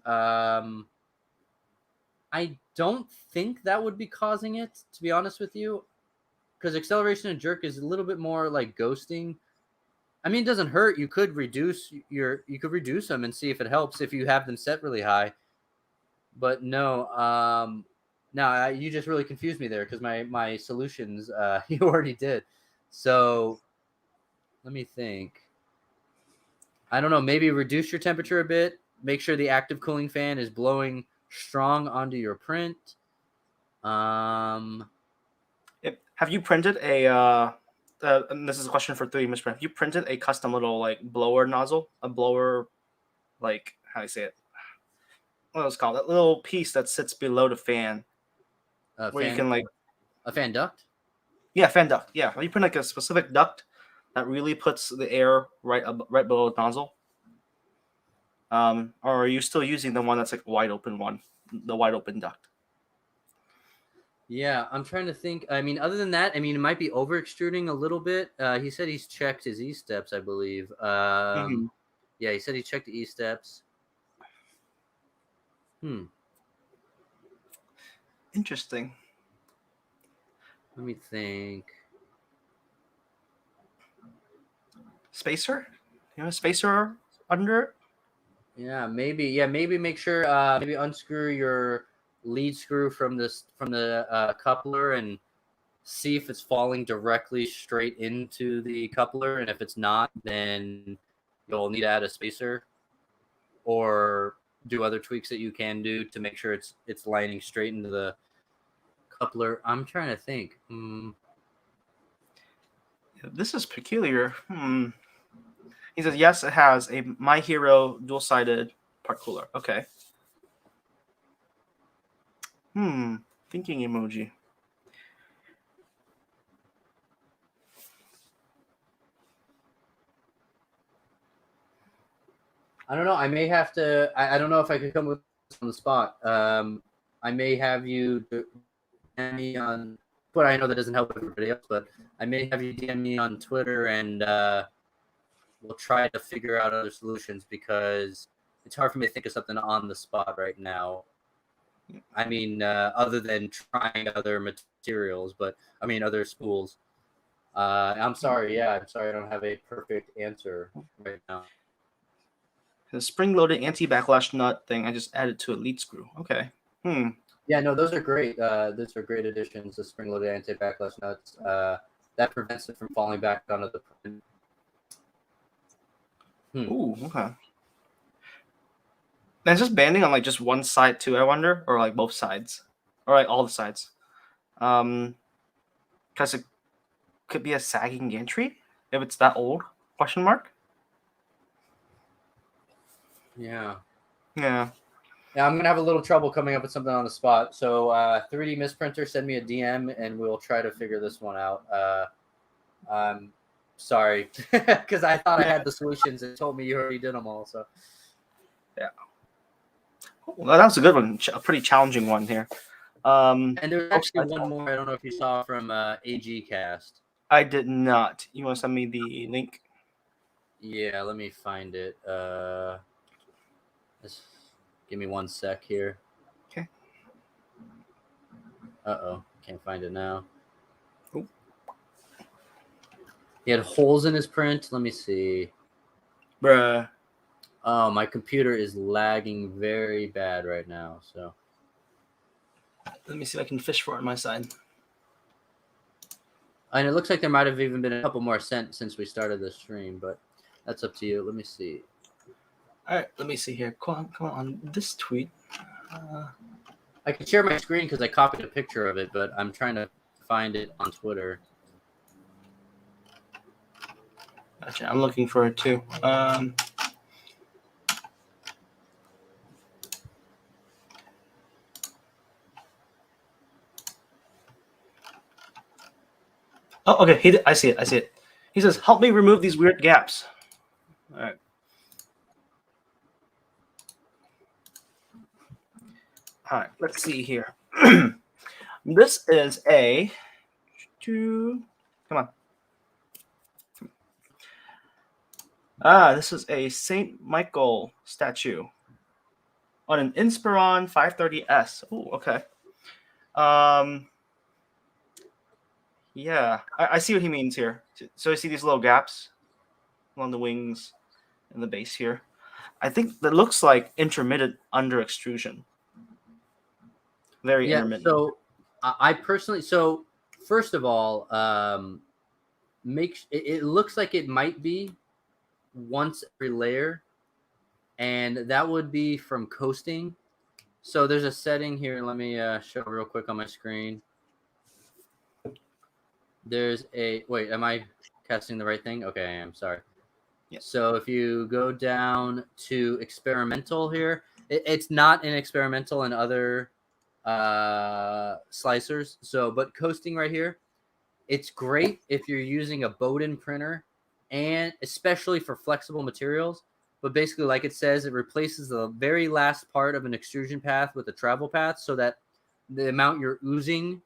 I don't think that would be causing it, to be honest with you, because acceleration and jerk is a little bit more like ghosting. I mean, it doesn't hurt. You could reduce them and see if it helps if you have them set really high. But no, you just really confused me there because my solutions you already did. So let me think. I don't know. Maybe reduce your temperature a bit. Make sure the active cooling fan is blowing strong onto your print. Have you printed and this is a question for 3D Misprint. Have you printed a custom little like blower nozzle? A blower, like, how do you say it? What it's called? That little piece that sits below the fan. Where you can like a fan duct? Yeah, fan duct. Yeah. Have you print like a specific duct that really puts the air right below the nozzle? Or are you still using the one that's like wide open the wide open duct? Yeah, I'm trying to think. I mean, other than that, I mean, it might be over extruding a little bit. He said he's checked his E-steps, I believe. Yeah, he said he checked the E-steps. Interesting. Let me think. Spacer? You have a spacer under it? Yeah, maybe. Yeah, maybe make sure. Maybe unscrew your lead screw from the coupler and see if it's falling directly straight into the coupler, and if it's not, then you'll need to add a spacer or do other tweaks that you can do to make sure it's lining straight into the coupler. I'm trying to think. This is peculiar. He says yes, it has a My Hero dual-sided part cooler. Okay. Thinking emoji. I don't know. I may have to. I don't know if I could come with this on the spot. I may have you DM me on. But I know that doesn't help everybody else. But I may have you DM me on Twitter, and we'll try to figure out other solutions because it's hard for me to think of something on the spot right now. I mean, other than trying other materials, but I mean other spools. I'm sorry. Yeah, I'm sorry. I don't have a perfect answer right now. The spring-loaded anti-backlash nut thing I just added to a lead screw. Okay. Yeah, no, those are great. Those are great additions. The spring-loaded anti-backlash nuts. That prevents it from falling back onto the print. Ooh, okay. And it's just banding on like just one side too, I wonder, or like both sides, or like all the sides. Because it could be a sagging gantry if it's that old? Question mark. Yeah. Yeah. Yeah, I'm gonna have a little trouble coming up with something on the spot. So 3D Misprinter, send me a DM and we'll try to figure this one out. I'm sorry because I thought I had the solutions and told me you already did them all. So yeah, well, that was a good one. A pretty challenging one here. And there's actually one more. I don't know if you saw from AG Cast. I did not. You want to send me the link? Yeah, let me find it. Just give me 1 sec here. Okay. Uh-oh. Can't find it now. Ooh. He had holes in his print. Let me see. Bruh. Oh, my computer is lagging very bad right now. So let me see if I can fish for it on my side. And it looks like there might have even been a couple more sent since we started the stream, but that's up to you. Let me see. All right, let me see here. Come on this tweet. I can share my screen because I copied a picture of it, but I'm trying to find it on Twitter. Gotcha. I'm looking for it too. Oh, okay. I see it. He says, "Help me remove these weird gaps." All right. All right. Let's see here. This is a. Come on. This is a Saint Michael statue on an Inspiron 530S. Oh, okay. Yeah, I see what he means here. So I see these little gaps along the wings and the base here. I think that looks like intermittent under extrusion. Very intermittent. So I personally, so first of all, it looks like it might be once every layer, and that would be from coasting. So there's a setting here. Let me show real quick on my screen. There's a wait. Am I casting the right thing? Okay, I am. Sorry. Yeah. So if you go down to experimental here, it's not an experimental and other slicers. So, but coasting right here, it's great if you're using a Bowden printer, and especially for flexible materials. But basically, like it says, it replaces the very last part of an extrusion path with a travel path, so that the amount you're oozing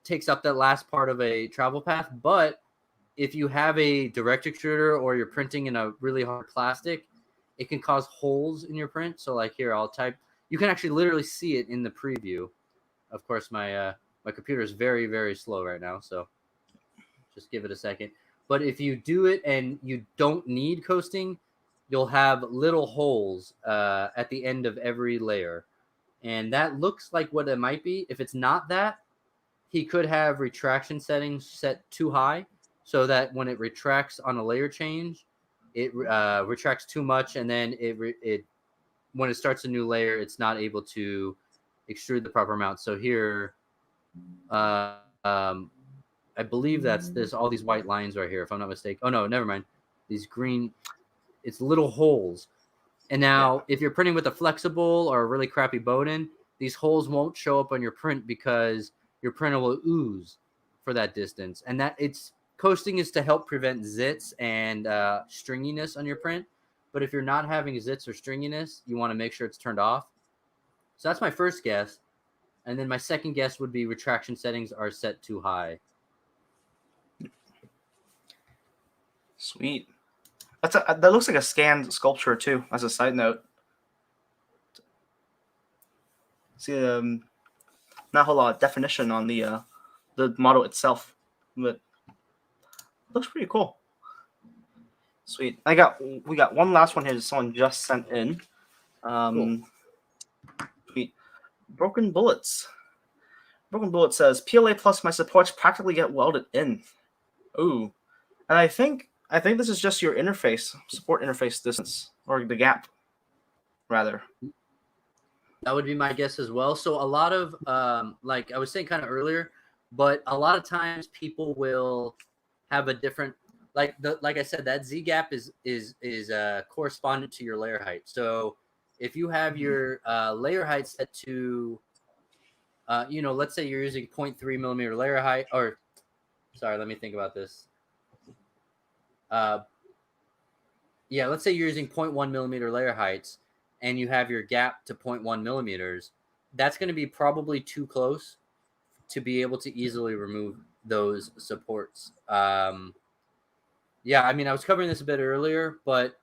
takes up that last part of a travel path. But if you have a direct extruder or you're printing in a really hard plastic, it can cause holes in your print. So like here, I'll type. You can actually literally see it in the preview. Of course, my computer is very, very slow right now, so just give it a second. But if you do it and you don't need coasting, you'll have little holes at the end of every layer. And that looks like what it might be. If it's not that, he could have retraction settings set too high so that when it retracts on a layer change, it retracts too much, and then it when it starts a new layer, it's not able to extrude the proper amount. So here, I believe that's this all these white lines right here, if I'm not mistaken. Oh no, never mind. these green, it's little holes. And now if you're printing with a flexible or a really crappy Bowden, these holes won't show up on your print because your printer will ooze for that distance. And that it's coasting is to help prevent zits and stringiness on your print. But if you're not having zits or stringiness, you want to make sure it's turned off. So that's my first guess. And then my second guess would be retraction settings are set too high. Sweet. That looks like a scanned sculpture too, as a side note. See, not a whole lot of definition on the model itself, but it looks pretty cool. Sweet. We got one last one here that someone just sent in. Cool. Sweet. Broken Bullets. Broken Bullet says PLA plus my supports practically get welded in. Ooh. And I think this is just your interface, support interface distance, or the gap, rather. That would be my guess as well. So a lot of, like I was saying kind of earlier, but a lot of times people will have a different, like I said, that Z gap is correspondent to your layer height. So if you have your layer height set to, let's say you're using 0.3 millimeter layer height, or sorry, let me think about this. Let's say you're using 0.1 millimeter layer heights and you have your gap to 0.1 millimeters. That's going to be probably too close to be able to easily remove those supports. I was covering this a bit earlier, but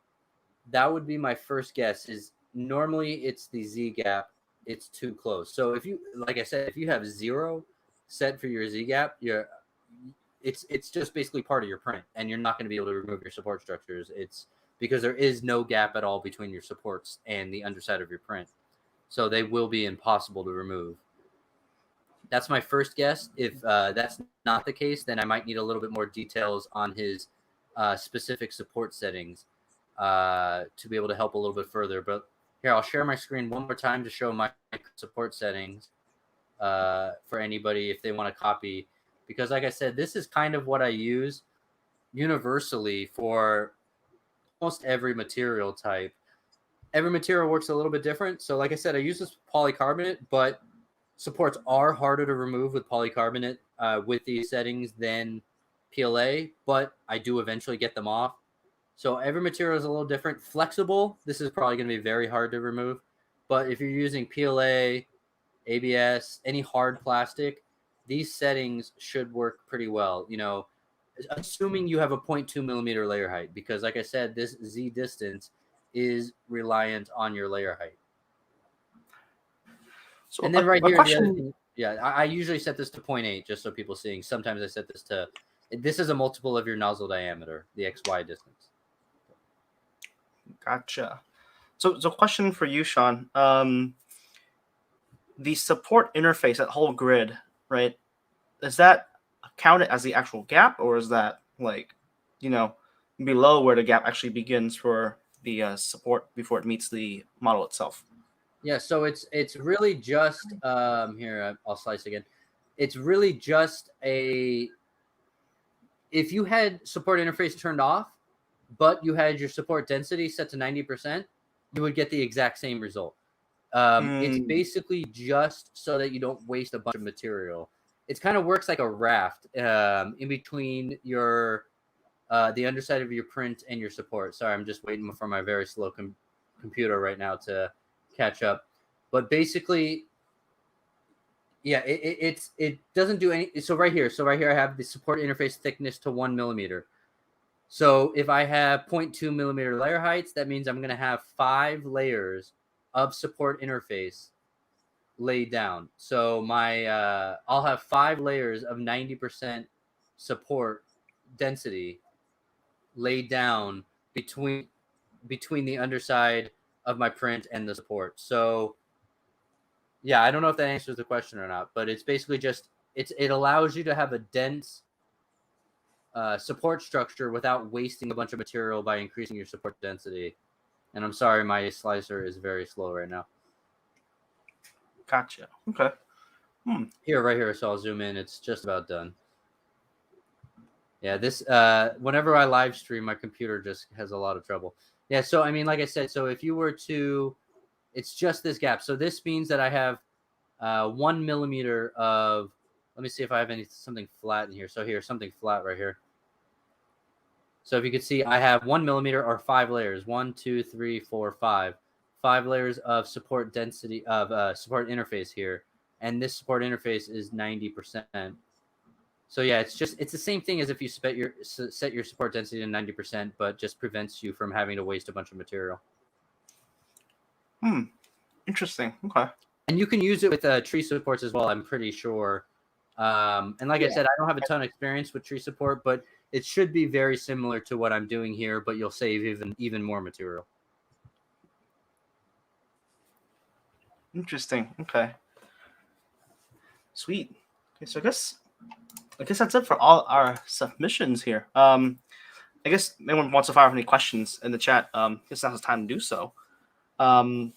that would be my first guess is normally it's the Z gap. It's too close. So if you, like I said, if you have 0 set for your Z gap, it's just basically part of your print, and you're not going to be able to remove your support structures. It's because there is no gap at all between your supports and the underside of your print. So they will be impossible to remove. That's my first guess. If that's not the case, then I might need a little bit more details on his specific support settings to be able to help a little bit further. But here, I'll share my screen one more time to show my support settings for anybody if they want to copy. Because like I said, this is kind of what I use universally for almost every material type. Every material works a little bit different. So like I said, I use this polycarbonate, but supports are harder to remove with polycarbonate with these settings than PLA, but I do eventually get them off. So every material is a little different. Flexible, this is probably going to be very hard to remove. But if you're using PLA, ABS, any hard plastic, these settings should work pretty well, assuming you have a 0.2 millimeter layer height, because like I said, this Z distance is reliant on your layer height. So and then right here, question... I usually set this to 0.8 just so people seeing. Sometimes I set this to, this is a multiple of your nozzle diameter, the XY distance. Gotcha. So question for you, Sean. The support interface, that whole grid, right? Is that counted as the actual gap, or is that below where the gap actually begins for the support before it meets the model itself? Yeah, so it's really just here, I'll slice again. It's really just if you had support interface turned off, but you had your support density set to 90%, you would get the exact same result. It's basically just so that you don't waste a bunch of material. It kind of works like a raft in between your the underside of your print and your support. Sorry, I'm just waiting for my very slow computer right now to catch up. But basically, yeah, it doesn't do any. So right here I have the support interface thickness to 1 millimeter. So if I have 0.2 millimeter layer heights, that means I'm going to have 5 layers of support interface laid down. So I'll have 5 layers of 90% support density laid down between the underside of my print and the support. So yeah, I don't know if that answers the question or not, but it's basically just it allows you to have a dense support structure without wasting a bunch of material by increasing your support density. And I'm sorry, my slicer is very slow right now. Gotcha. Okay. Here, right here. So I'll zoom in. It's just about done. Yeah, this whenever I live stream, my computer just has a lot of trouble. Yeah, so I mean, like I said, so if you were to, it's just this gap. So this means that I have 1 millimeter of. Let me see if I have something flat in here. So here, something flat right here. So if you could see, I have 1 millimeter or 5 layers. 1, 2, 3, 4, 5. 5 layers of support density of support interface here, and this support interface is 90%. So yeah, it's the same thing as if you set your support density to 90%, but just prevents you from having to waste a bunch of material. Interesting. Okay. And you can use it with tree supports as well, I'm pretty sure. And like I said, I don't have a ton of experience with tree support, but it should be very similar to what I'm doing here, but you'll save even more material. Interesting. Okay. Sweet. Okay, so I guess that's it for all our submissions here. I guess anyone wants to fire any questions in the chat. I guess now's the time to do so. I mean,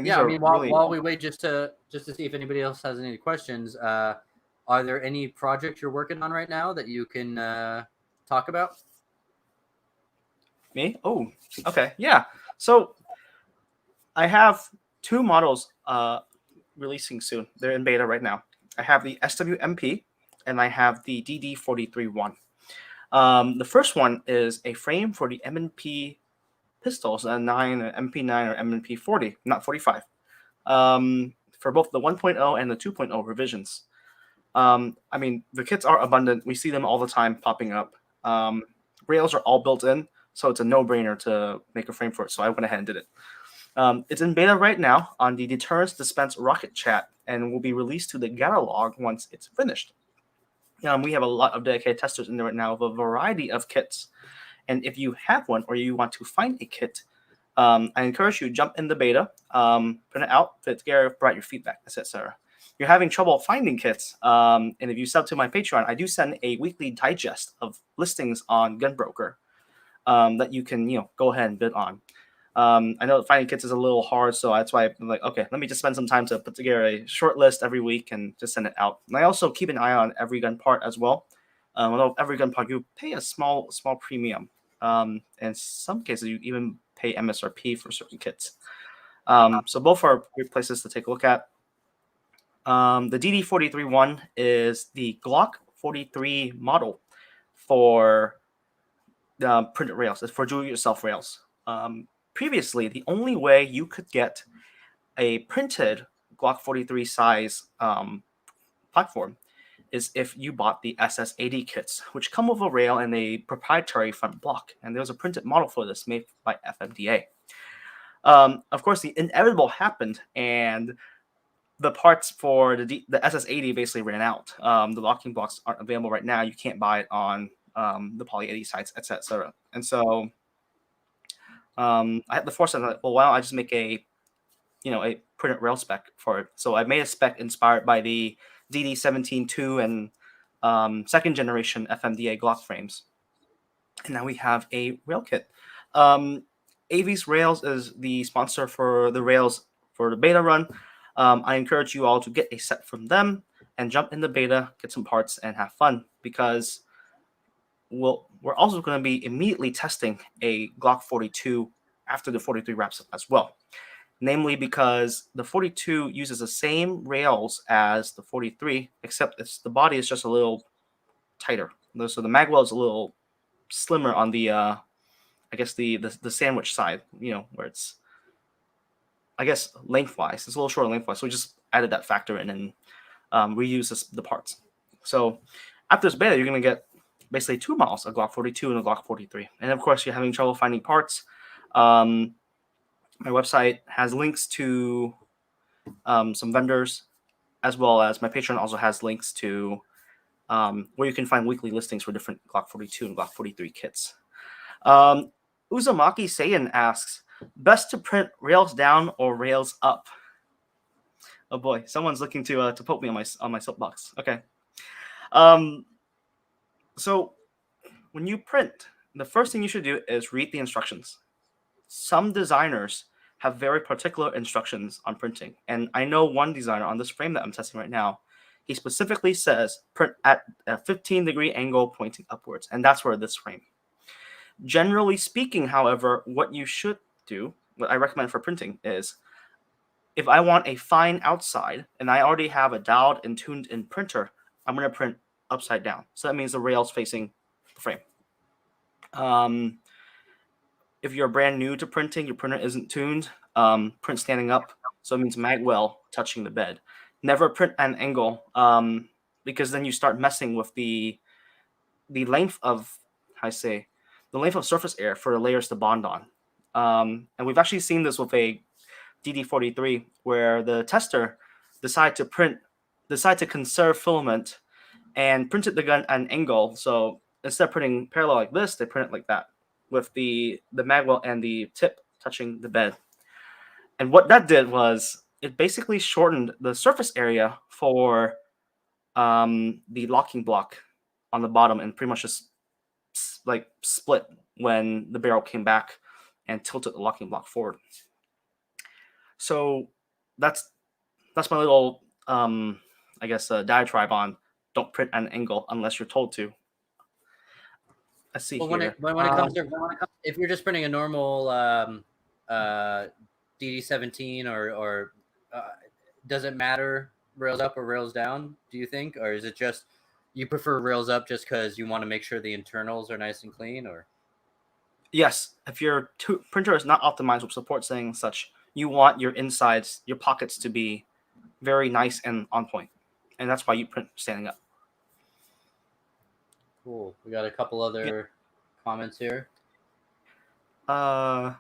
these are really... while we wait just to see if anybody else has any questions, are there any projects you're working on right now that you can talk about? Me? Oh, okay. Yeah. So I have 2 models releasing soon. They're in beta right now. I have the SWMP and I have the DD431. The first one is a frame for the M&P pistols, a MP9 or M&P40, not 45, for both the 1.0 and the 2.0 revisions. I mean, the kits are abundant. We see them all the time popping up. Rails are all built in, so it's a no-brainer to make a frame for it. So I went ahead and did it. It's in beta right now on the Deterrence Dispense Rocket Chat and will be released to the catalog once it's finished. We have a lot of dedicated testers in there right now of a variety of kits. And if you have one or you want to find a kit, I encourage you to jump in the beta, print it out, fit it together, write your feedback, etc. You're having trouble finding kits, and if you sub to my Patreon, I do send a weekly digest of listings on Gunbroker that you can go ahead and bid on. I know finding kits is a little hard, so that's why I'm like, okay, let me just spend some time to put together a short list every week and just send it out. And I also keep an eye on every gun part as well. Although every gun part, you pay a small premium. In some cases, you even pay MSRP for certain kits. So both are great places to take a look at. The DD431 is the Glock 43 model for printed rails. It's for do-it-yourself rails. Previously, the only way you could get a printed Glock 43 size platform is if you bought the SS80 kits, which come with a rail and a proprietary front block. And there's a printed model for this made by FMDA. Of course, the inevitable happened, and the parts for the SS80 basically ran out. The locking blocks aren't available right now. You can't buy it on the Poly 80 sites, etc. And so I had the foresight, like, well, why don't I just make a printed rail spec for it? So I made a spec inspired by the DD17-2 and second generation FMDA Glock frames. And now we have a rail kit. AV's Rails is the sponsor for the rails for the beta run. I encourage you all to get a set from them and jump in the beta, get some parts, and have fun, because we're also going to be immediately testing a Glock 42 after the 43 wraps up as well. Namely because the 42 uses the same rails as the 43, except the body is just a little tighter. So the magwell is a little slimmer on the, I guess the sandwich side, where it's, I guess, lengthwise. It's a little shorter lengthwise. So we just added that factor in and reuse the parts. So after this beta, you're going to get basically 2 models, a Glock 42 and a Glock 43. And of course, you're having trouble finding parts. My website has links to some vendors, as well as my Patreon also has links to where you can find weekly listings for different Glock 42 and Glock 43 kits. Uzumaki Saiyan asks, best to print rails down or rails up? Oh boy, someone's looking to poke me on my soapbox. Okay. So when you print, the first thing you should do is read the instructions. Some designers have very particular instructions on printing. And I know one designer on this frame that I'm testing right now, he specifically says print at a 15-degree angle pointing upwards, and that's where this frame. Generally speaking, however, what you should do, what I recommend for printing is, if I want a fine outside and I already have a dialed and tuned in printer, I'm going to print upside down. So that means the rail's facing the frame. If you're brand new to printing, your printer isn't tuned, print standing up. So it means magwell touching the bed. Never print at an angle, because then you start messing with the length of, the length of surface area for the layers to bond on. And we've actually seen this with a DD43 where the tester decided to conserve filament and printed the gun at an angle. So instead of printing parallel like this, they print it like that, with the magwell and the tip touching the bed. And what that did was it basically shortened the surface area for the locking block on the bottom, and pretty much just like split when the barrel came back and tilted the locking block forward. So that's my little diatribe on don't print at an angle unless you're told to. Let's see Well, here. when it comes to, if you're just printing a normal DD17 or does it matter rails up or rails down, do you think? Or is it just you prefer rails up just because you want to make sure the internals are nice and clean? Or yes, if your printer is not optimized with support settings and such, you want your insides, your pockets to be very nice and on point. And that's why you print standing up. Cool. We got a couple other comments here. Let's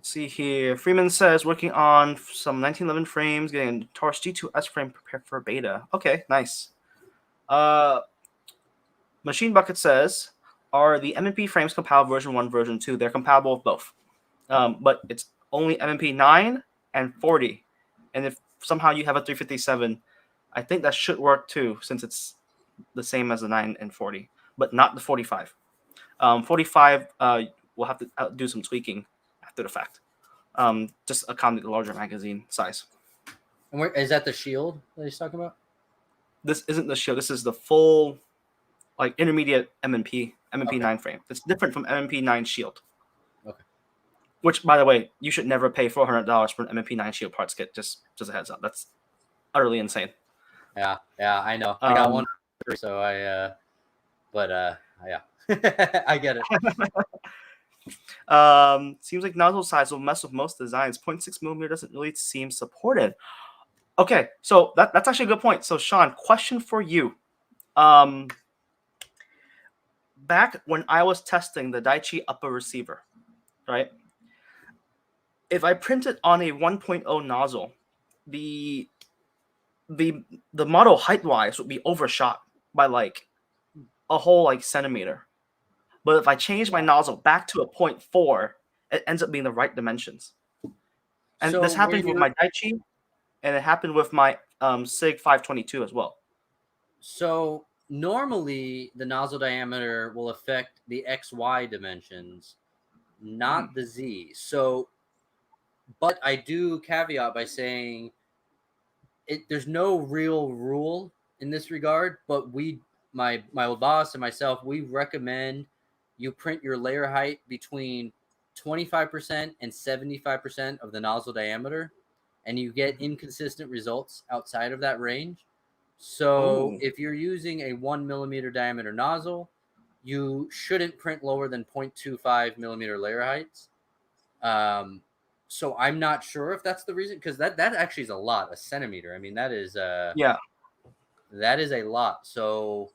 see here. Freeman says working on some 1911 frames, getting a Taurus G2S frame prepared for beta. Okay, nice. Machine Bucket says, are the MMP frames compatible version 1, version 2? They're compatible with both. But it's only MMP 9 and 40. And if somehow you have a 357, I think that should work too, since it's the same as the 9 and 40, but not the 45. 45, we'll have to do some tweaking after the fact. Just accommodate the larger magazine size. And is that the shield that he's talking about? This isn't the shield. This is the full, like, intermediate MMP 9 frame. It's different from MMP 9 shield. Okay. Which, by the way, you should never pay $400 for an MMP 9 shield parts kit. Just a heads up. That's utterly insane. Yeah, I know. I got one, so yeah, I get it. Seems like nozzle size will mess with most designs. 0.6 millimeter doesn't really seem supported. Okay, so that's actually a good point. So Sean, question for you. Back when I was testing the Daichi upper receiver, right? If I printed on a 1.0 nozzle, the model height wise would be overshot by like a whole like centimeter. But if I change my nozzle back to a 0.4, it ends up being the right dimensions. And so this happened with my Daichi, and it happened with my SIG 522 as well. So normally the nozzle diameter will affect the XY dimensions, not the Z. So, but I do caveat by saying there's no real rule in this regard, but my old boss and myself, we recommend you print your layer height between 25% and 75% of the nozzle diameter, and you get inconsistent results outside of that range. So if you're using a 1 millimeter diameter nozzle, you shouldn't print lower than 0.25 millimeter layer heights. So I'm not sure if that's the reason, because that actually is a lot, a centimeter. I mean, that is that is a lot. So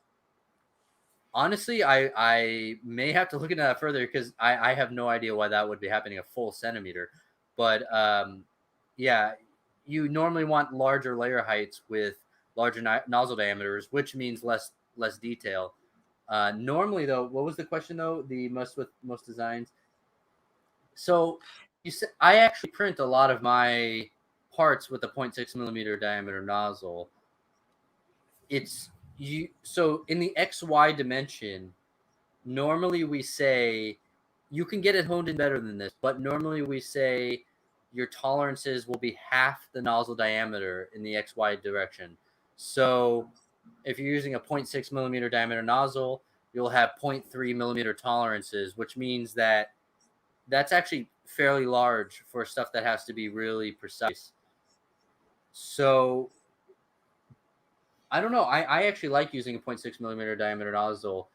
honestly, I may have to look into that further, because I have no idea why that would be happening, a full centimeter. But yeah, you normally want larger layer heights with larger nozzle diameters, which means less detail. Normally, though, what was the question though? The with most designs. So you said I actually print a lot of my parts with a 0.6 millimeter diameter nozzle. So in the XY dimension, normally we say you can get it honed in better than this, but normally we say your tolerances will be half the nozzle diameter in the XY direction. So if you're using a 0.6 millimeter diameter nozzle, you'll have 0.3 millimeter tolerances, which means that that's actually fairly large for stuff that has to be really precise. So I don't know. I actually like using a 0.6 millimeter diameter nozzle.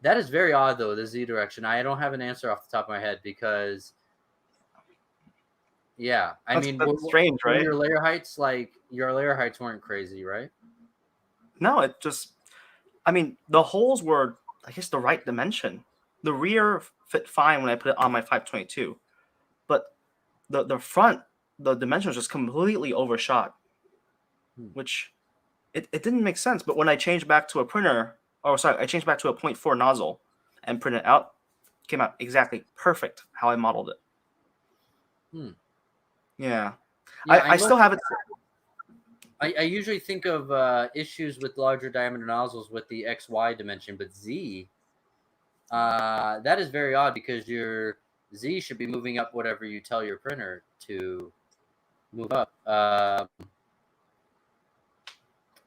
That is very odd, though, the Z direction. I don't have an answer off the top of my head because, yeah. I That's, mean, that's strange, were right? your layer heights, like, your layer heights weren't crazy, right? No, it just, I mean, the holes were, I guess, the right dimension. The rear fit fine when I put it on my 522, but the front, the dimension was just completely overshot, which it didn't make sense. But when I changed back to a printer, oh, sorry, I changed back to a 0.4 nozzle and printed it out, it came out exactly perfect how I modeled it. Yeah. Yeah, I still have it. I usually think of issues with larger diameter nozzles with the XY dimension, but Z, that is very odd because your Z should be moving up whatever you tell your printer to move up.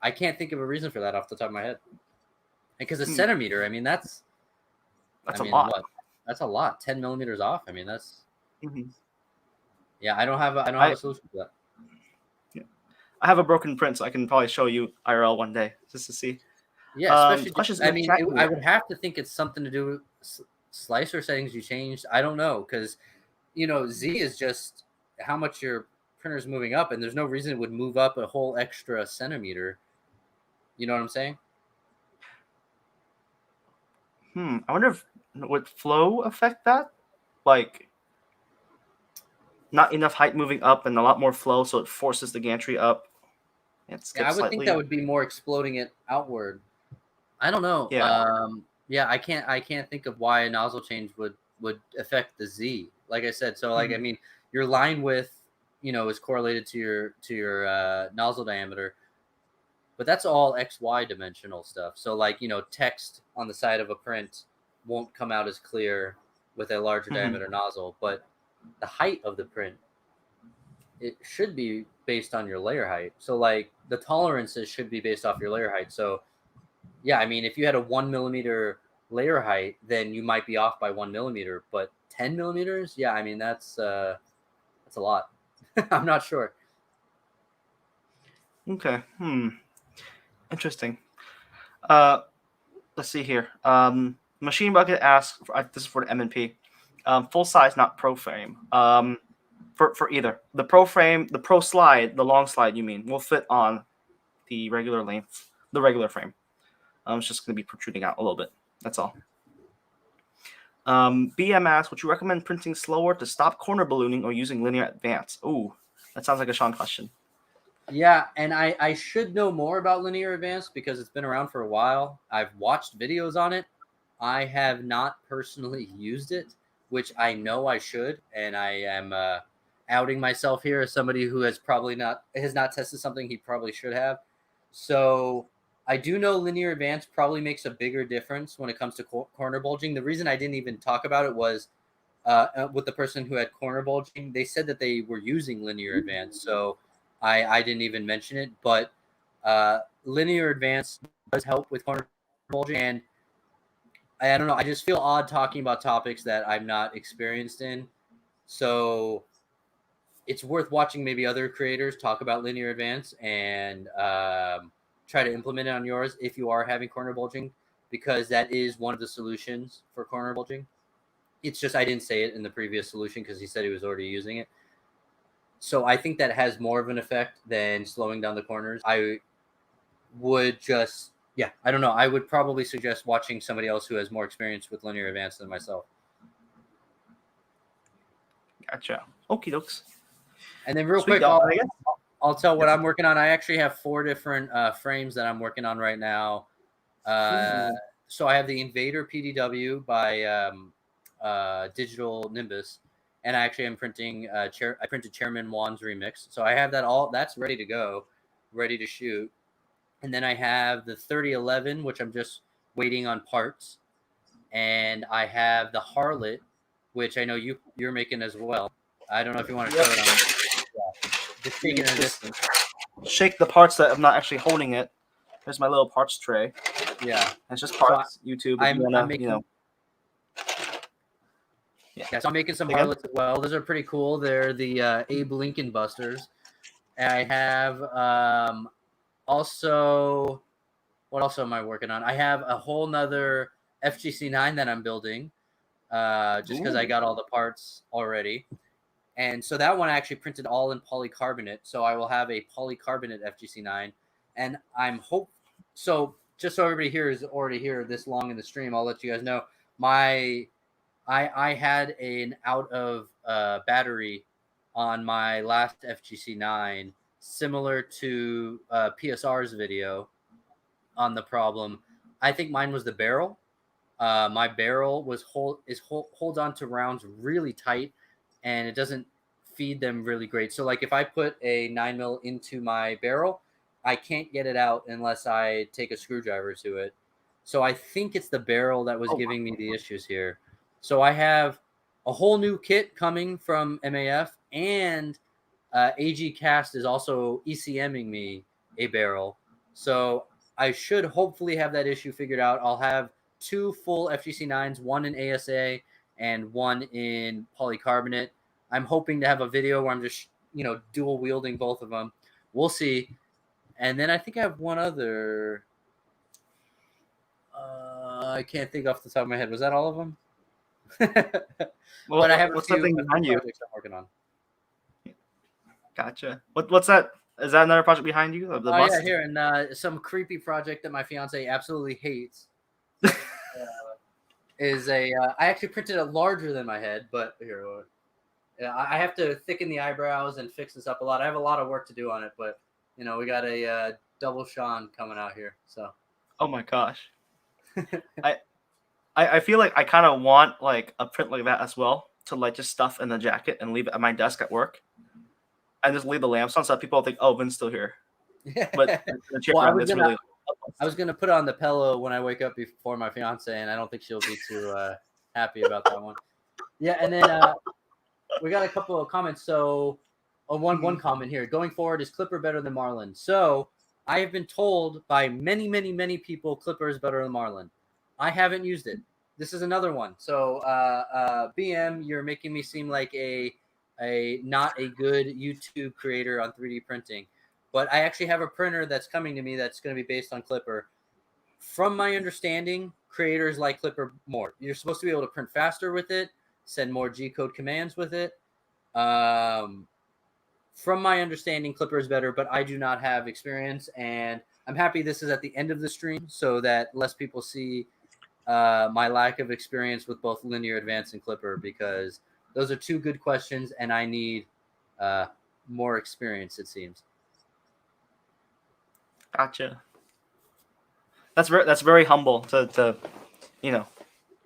I can't think of a reason for that off the top of my head. Because a centimeter, I mean, that's a lot. What? That's a lot. 10 millimeters off. I mean, that's Mm-hmm. yeah. I don't have a solution for that. Yeah. I have a broken print, so I can probably show you IRL one day just to see. Yeah, especially. I mean, I would have to think it's something to do with slicer settings you changed. I don't know because Z is just how much your printer is moving up, and there's no reason it would move up a whole extra centimeter. You know what I'm saying? I wonder if would flow affect that? Like not enough height moving up and a lot more flow, so it forces the gantry up. Yeah, I would think that would be more exploding it outward. I don't know. Yeah. Yeah, I can't think of why a nozzle change would affect the Z. Like I said, so like I mean, your line width, is correlated to your nozzle diameter, but that's all XY dimensional stuff. So like text on the side of a print won't come out as clear with a larger diameter nozzle, but the height of the print, it should be based on your layer height. So like the tolerances should be based off your layer height. So yeah, I mean, if you had a 1 millimeter layer height, then you might be off by 1 millimeter. But 10 millimeters, yeah, I mean that's a lot. I'm not sure. Okay. Interesting. Let's see here. Machine Bucket asks, this is for the M&P, full size, not pro frame. For either the pro frame, the pro slide, the long slide, you mean, will fit on the regular length, the regular frame. It's just going to be protruding out a little bit. That's all. BM asks, would you recommend printing slower to stop corner ballooning or using linear advance? Ooh, that sounds like a Sean question. Yeah, and I should know more about linear advance because it's been around for a while. I've watched videos on it. I have not personally used it, which I know I should, and I am outing myself here as somebody who has not tested something he probably should have. So I do know linear advance probably makes a bigger difference when it comes to corner bulging. The reason I didn't even talk about it was with the person who had corner bulging. They said that they were using linear advance, so I didn't even mention it. But linear advance does help with corner bulging, and I don't know. I just feel odd talking about topics that I'm not experienced in. So it's worth watching maybe other creators talk about linear advance and try to implement it on yours if you are having corner bulging, because that is one of the solutions for corner bulging. It's just I didn't say it in the previous solution because he said he was already using it. So I think that has more of an effect than slowing down the corners. I would just, yeah, I don't know. I would probably suggest watching somebody else who has more experience with linear advance than myself. Gotcha. Okie dokes. And then real Sweet, quick, I guess. I'll tell what I'm working on. I actually have 4 different frames that I'm working on right now. So I have the Invader PDW by Digital Nimbus, and I actually am printing. I printed Chairman Wan's remix, so I have that all. That's ready to go, ready to shoot. And then I have the 3011, which I'm just waiting on parts, and I have the Harlot, which I know you're making as well. I don't know if you want to show it on. Yeah. Just taking a distance. shake the parts that I'm not actually holding it. There's my little parts tray. Yeah. And it's just So parts. YouTube. If you wanna, I'm making, Yeah. so I'm making some Again? harlots as well. Those are pretty cool. They're the Abe Lincoln Busters. And I have also, what else am I working on? I have a whole nother FGC9 that I'm building just because I got all the parts already. And so that one I actually printed all in polycarbonate. So I will have a polycarbonate FGC9. And so just so everybody here is already here this long in the stream, I'll let you guys know I had an out of battery on my last FGC9, similar to PSR's video on the problem. I think mine was the barrel. My barrel was hold on to rounds really tight, and it doesn't feed them really great. So like if I put a 9mm into my barrel, I can't get it out unless I take a screwdriver to it. So I think it's the barrel that was giving me the issues here. So I have a whole new kit coming from MAF, and AG Cast is also ECMing me a barrel. So I should hopefully have that issue figured out. I'll have 2 full FGC9s, one in ASA and one in polycarbonate. I'm hoping to have a video where I'm just, dual wielding both of them. We'll see. And then I think I have one other. I can't think off the top of my head. Was that all of them? Well, but I have what's that thing behind you? projects I'm working on. Gotcha. What's that? Is that another project behind you? The bus? Yeah, here, and some creepy project that my fiance absolutely hates is I actually printed it larger than my head, but here, I have to thicken the eyebrows and fix this up a lot. I have a lot of work to do on it, but we got a double Sean coming out here, so. Oh my gosh. I feel like I kind of want like a print like that as well, to like just stuff in the jacket and leave it at my desk at work, and just leave the lamps on so people think, oh, Vin's still here. But I was gonna put it on the pillow when I wake up before my fiance, and I don't think she'll be too happy about that one. Yeah, and then we got a couple of comments. So one comment here: going forward, is Clipper better than Marlin? So I have been told by many people Clipper is better than Marlin. I haven't used it. This is another one. So BM, you're making me seem like a not a good YouTube creator on 3D printing. But I actually have a printer that's coming to me that's going to be based on Clipper. From my understanding, creators like Clipper more. You're supposed to be able to print faster with it, send more G-code commands with it. From my understanding, Clipper is better, but I do not have experience. And I'm happy this is at the end of the stream so that less people see my lack of experience with both Linear Advance and Clipper, because those are 2 good questions, and I need more experience, it seems. Gotcha. That's very humble to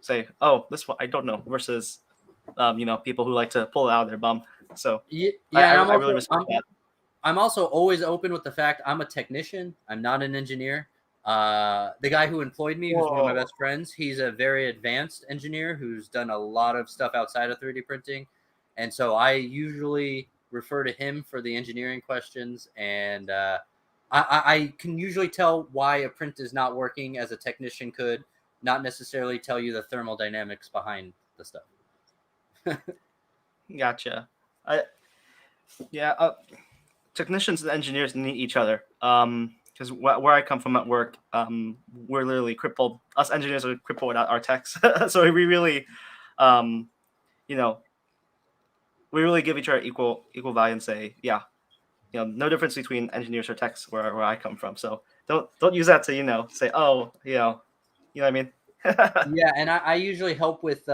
say, oh, this one I don't know, versus people who like to pull it out of their bum. So yeah, I really respect that. I'm also always open with the fact I'm a technician. I'm not an engineer. The guy who employed me, who's one of my best friends, he's a very advanced engineer who's done a lot of stuff outside of 3D printing. And so I usually refer to him for the engineering questions. And I can usually tell why a print is not working as a technician could, not necessarily tell you the thermodynamics behind the stuff. Gotcha. Technicians and engineers need each other. Because where I come from at work, we're literally crippled. Us engineers are crippled without our techs. So we really, we really give each other equal value and say, yeah, no difference between engineers or techs where I come from. So don't use that to say, oh, you know what I mean. Yeah, and I usually help with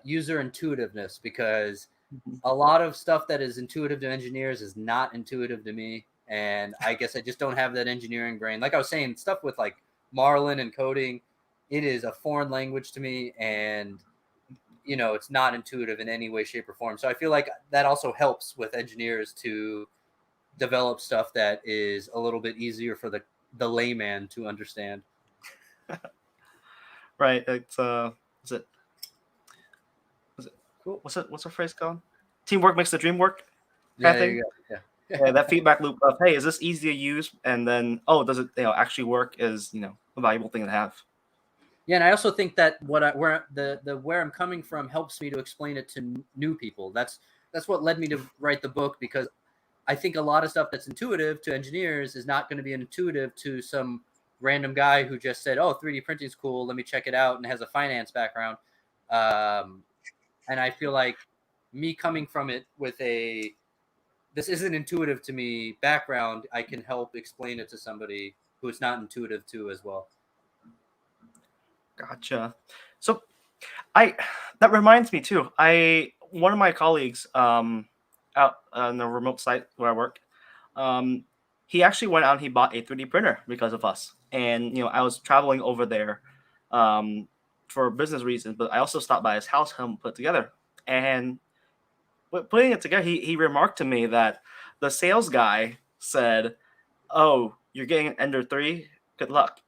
user intuitiveness, because a lot of stuff that is intuitive to engineers is not intuitive to me. And I guess I just don't have that engineering brain. Like I was saying, stuff with like Marlin and coding, it is a foreign language to me, and it's not intuitive in any way, shape, or form. So I feel like that also helps with engineers to develop stuff that is a little bit easier for the layman to understand. Right. It's is it cool? What's the phrase called? Teamwork makes the dream work. Yeah, there you go. Yeah. Yeah, that feedback loop of, hey, is this easy to use? And then, oh, does it actually work? Is a valuable thing to have. Yeah, and I also think that where I'm coming from helps me to explain it to new people. That's what led me to write the book, because I think a lot of stuff that's intuitive to engineers is not going to be intuitive to some random guy who just said, "Oh, 3D printing is cool. Let me check it out," and has a finance background. And I feel like me coming from it with a this isn't intuitive to me background, I can help explain it to somebody who it's not intuitive to as well. Gotcha. So that reminds me too. One of my colleagues out on the remote site where I work, he actually went out and he bought a 3D printer because of us. And I was traveling over there for business reasons, but I also stopped by his house, helped him put it together. And putting it together, he remarked to me that the sales guy said, "Oh, you're getting an Ender 3? Good luck."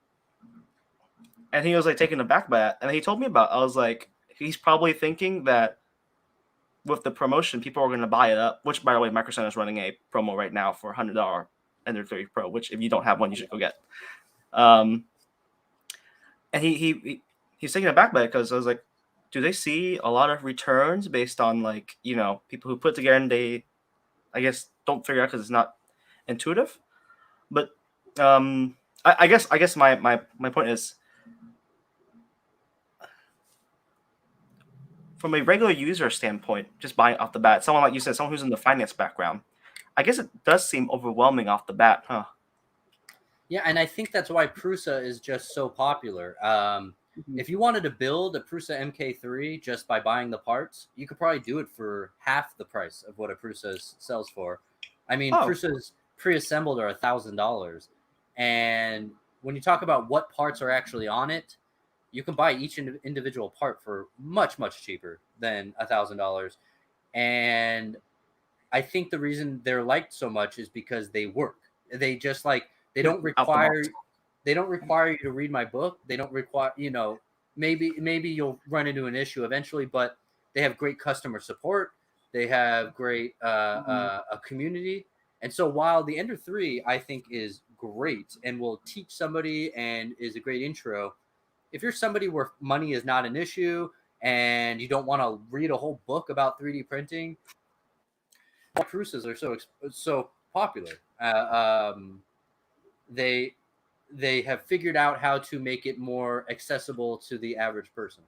And he was like taken aback by that. And he told me about it. I was like, he's probably thinking that with the promotion, people are going to buy it up, which, by the way, Micro Center is running a promo right now for $100 Ender 3 Pro, which if you don't have one, you should go get. And he's taken aback by it because I was like, do they see a lot of returns based on people who put together and they, I guess, don't figure out because it's not intuitive? But I guess my point is, from a regular user standpoint, just buying off the bat, someone like you said, someone who's in the finance background, I guess it does seem overwhelming off the bat, huh? Yeah, and I think that's why Prusa is just so popular. If you wanted to build a Prusa MK3 just by buying the parts, you could probably do it for half the price of what a Prusa sells for. I mean, Prusas pre-assembled are $1,000, and when you talk about what parts are actually on it, you can buy each individual part for much, much cheaper than $1,000. And I think the reason they're liked so much is because they work. They just they don't require you to read my book. They don't require, maybe you'll run into an issue eventually, but they have great customer support. They have great a community. And so while the Ender 3, I think, is great and will teach somebody and is a great intro, if you're somebody where money is not an issue and you don't want to read a whole book about 3D printing, Prusas are so popular. They have figured out how to make it more accessible to the average person,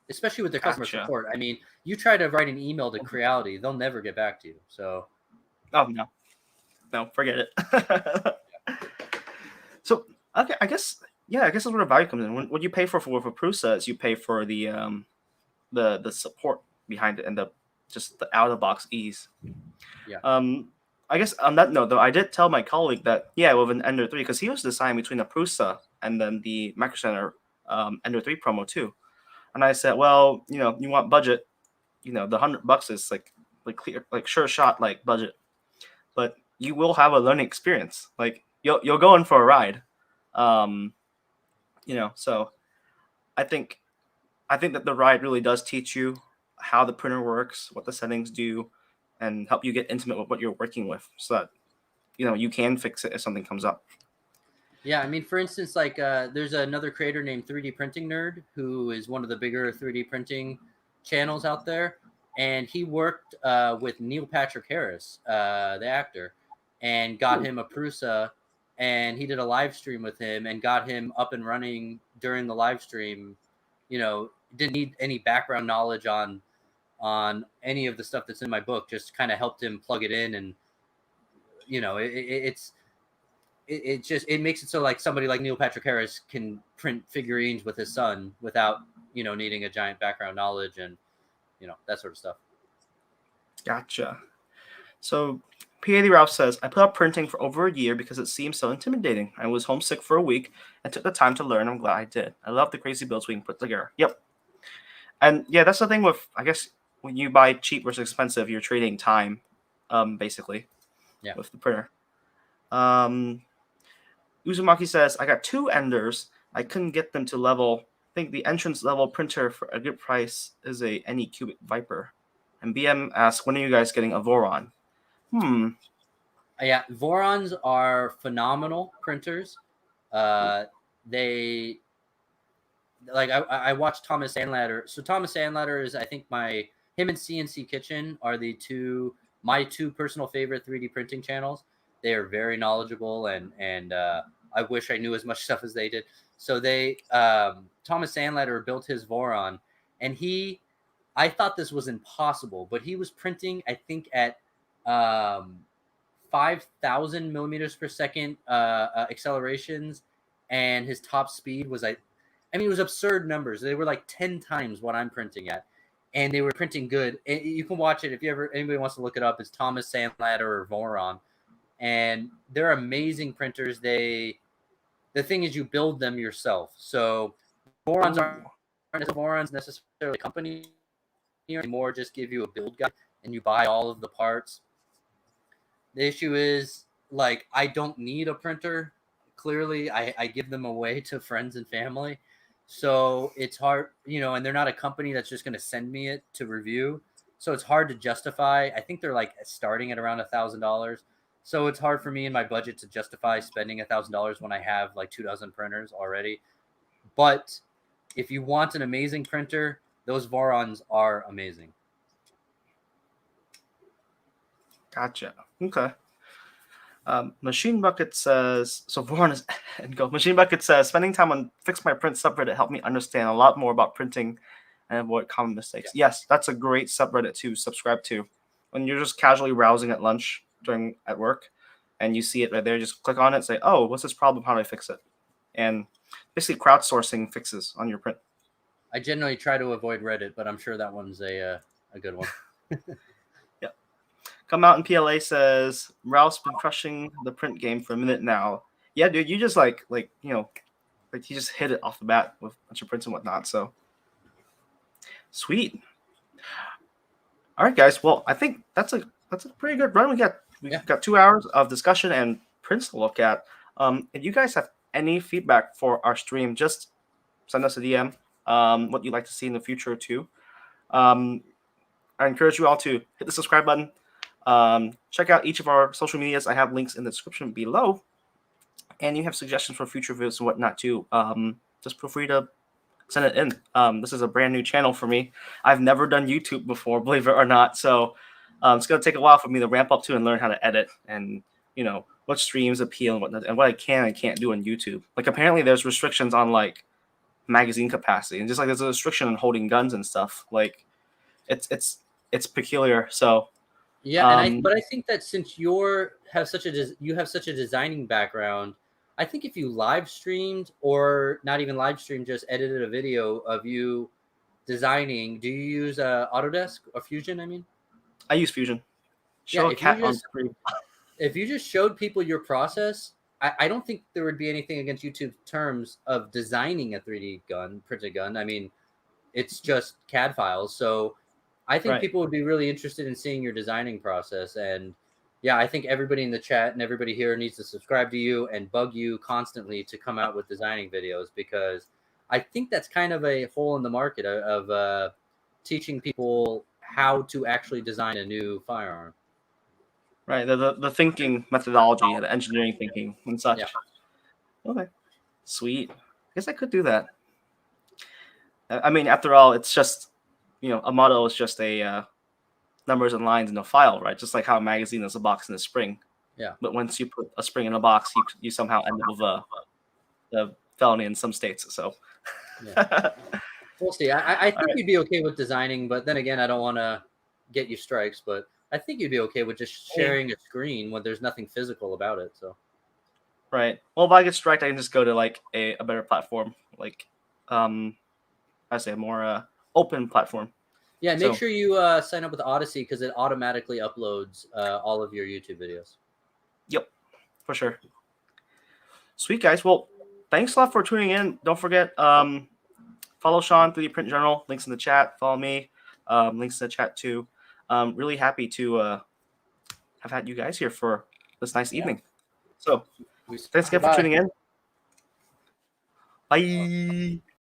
especially with their customer support. I mean, you try to write an email to Creality, they'll never get back to you. So, oh no, forget it. So, okay, I guess that's where the value comes in. When you pay for Prusa, is you pay for the support behind it and the out of the box ease. Yeah. I guess on that note, though, I did tell my colleague that, with an Ender 3, because he was deciding between a Prusa and then the Micro Center Ender 3 promo too. And I said, well, you want budget, the $100 is like clear, sure shot, budget, but you will have a learning experience. You'll go in for a ride. So I think that the ride really does teach you how the printer works, what the settings do, and help you get intimate with what you're working with, so that you can fix it if something comes up. Yeah, I mean, for instance, there's another creator named 3D Printing Nerd, who is one of the bigger 3D printing channels out there, and he worked with Neil Patrick Harris, the actor, and got him a Prusa, and he did a live stream with him and got him up and running during the live stream. Didn't need any background knowledge on any of the stuff that's in my book, just kind of helped him plug it in. And it makes it so somebody like Neil Patrick Harris can print figurines with his son without needing a giant background knowledge and that sort of stuff. Gotcha. So P80 Ralph says, I put up printing for over a year because it seems so intimidating. I was homesick for a week and took the time to learn. I'm glad I did. I love the crazy builds we can put together. Yep. And that's the thing with, I guess, when you buy cheap versus expensive, you're trading time, basically, with the printer. Uzumaki says, I got 2 Enders. I couldn't get them to level. I think the entrance level printer for a good price is a Anycubic Viper. And BM asks, when are you guys getting a Voron? Yeah, Vorons are phenomenal printers. They I watched Thomas Sandlatter. So Thomas Sandlatter is, I think, him and CNC Kitchen are my two personal favorite 3D printing channels. They are very knowledgeable, and I wish I knew as much stuff as they did. So Thomas Sandlatter built his Voron, and I thought this was impossible, but he was printing, I think, at 5,000 millimeters per second accelerations, and his top speed was it was absurd numbers. They were like 10 times what I'm printing at, and they were printing good. You can watch it if anybody wants to look it up. It's Thomas Sandlatter or Voron, and they're amazing printers. The thing is, you build them yourself. So Vorons aren't necessarily a company anymore. Just give you a build guide, and you buy all of the parts. The issue is, like, I don't need a printer. Clearly, I give them away to friends and family. So it's hard, and they're not a company that's just going to send me it to review. So it's hard to justify. I think they're like starting at around $1,000. So it's hard for me in my budget to justify spending $1,000 when I have like 2 dozen printers already. But if you want an amazing printer, those Vorons are amazing. Gotcha. Okay. Machine Bucket says, so Voron is and go. Machine Bucket says, spending time on Fix My Print subreddit helped me understand a lot more about printing and avoid common mistakes. Yeah. Yes, that's a great subreddit to subscribe to. When you're just casually browsing at lunch at work and you see it right there, just click on it, say, oh, what's this problem? How do I fix it? And basically crowdsourcing fixes on your print. I generally try to avoid Reddit, but I'm sure that one's a good one. Yeah. Come Out in PLA says, Ralph's been crushing the print game for a minute now. Yeah, dude, you just like you just hit it off the bat with a bunch of prints and whatnot. So sweet. All right, guys. Well, I think that's a pretty good run. We got 2 hours of discussion and prints to look at. If you guys have any feedback for our stream, just send us a DM. What you'd like to see in the future too. I encourage you all to hit the subscribe button. Check out each of our social medias. I have links in the description below. And you have suggestions for future videos and whatnot too. Just feel free to send it in. This is a brand new channel for me. I've never done YouTube before, believe it or not. So it's going to take a while for me to ramp up to and learn how to edit and, what streams appeal and whatnot, and what I can and can't do on YouTube. Like, apparently there's restrictions on like magazine capacity, and just like there's a restriction on holding guns and stuff. Like it's peculiar. So yeah, but I think that since you have such a designing background, I think if you live streamed, or not even live streamed, just edited a video of you designing, do you use Autodesk or Fusion? I mean, I use Fusion. If you just showed people your process, I don't think there would be anything against YouTube's terms of designing a 3D printed gun. I mean, it's just CAD files. So I think people would be really interested in seeing your designing process. And yeah, I think everybody in the chat and everybody here needs to subscribe to you and bug you constantly to come out with designing videos, because I think that's kind of a hole in the market of teaching people how to actually design a new firearm. Right, the thinking methodology, the engineering thinking and such. Yeah. Okay, sweet. I guess I could do that. I mean, after all, it's just, a model is just a numbers and lines in a file, right? Just like how a magazine is a box and a spring. Yeah. But once you put a spring in a box, you somehow end up with a felony in some states. So. Yeah. We'll see. I think you'd be okay with designing, but then again, I don't want to get you strikes, but I think you'd be okay with just sharing a screen when there's nothing physical about it. So. Right. Well, if I get striked, I can just go to like a better platform, like I say a more open platform. Yeah, make sure you sign up with Odyssey, because it automatically uploads all of your YouTube videos. Yep, for sure. Sweet, guys. Well, thanks a lot for tuning in. Don't forget, follow Sean, 3D Print Journal. Links in the chat. Follow me. Links in the chat too. Really happy to have had you guys here for this nice evening. So thanks again for tuning in. Bye.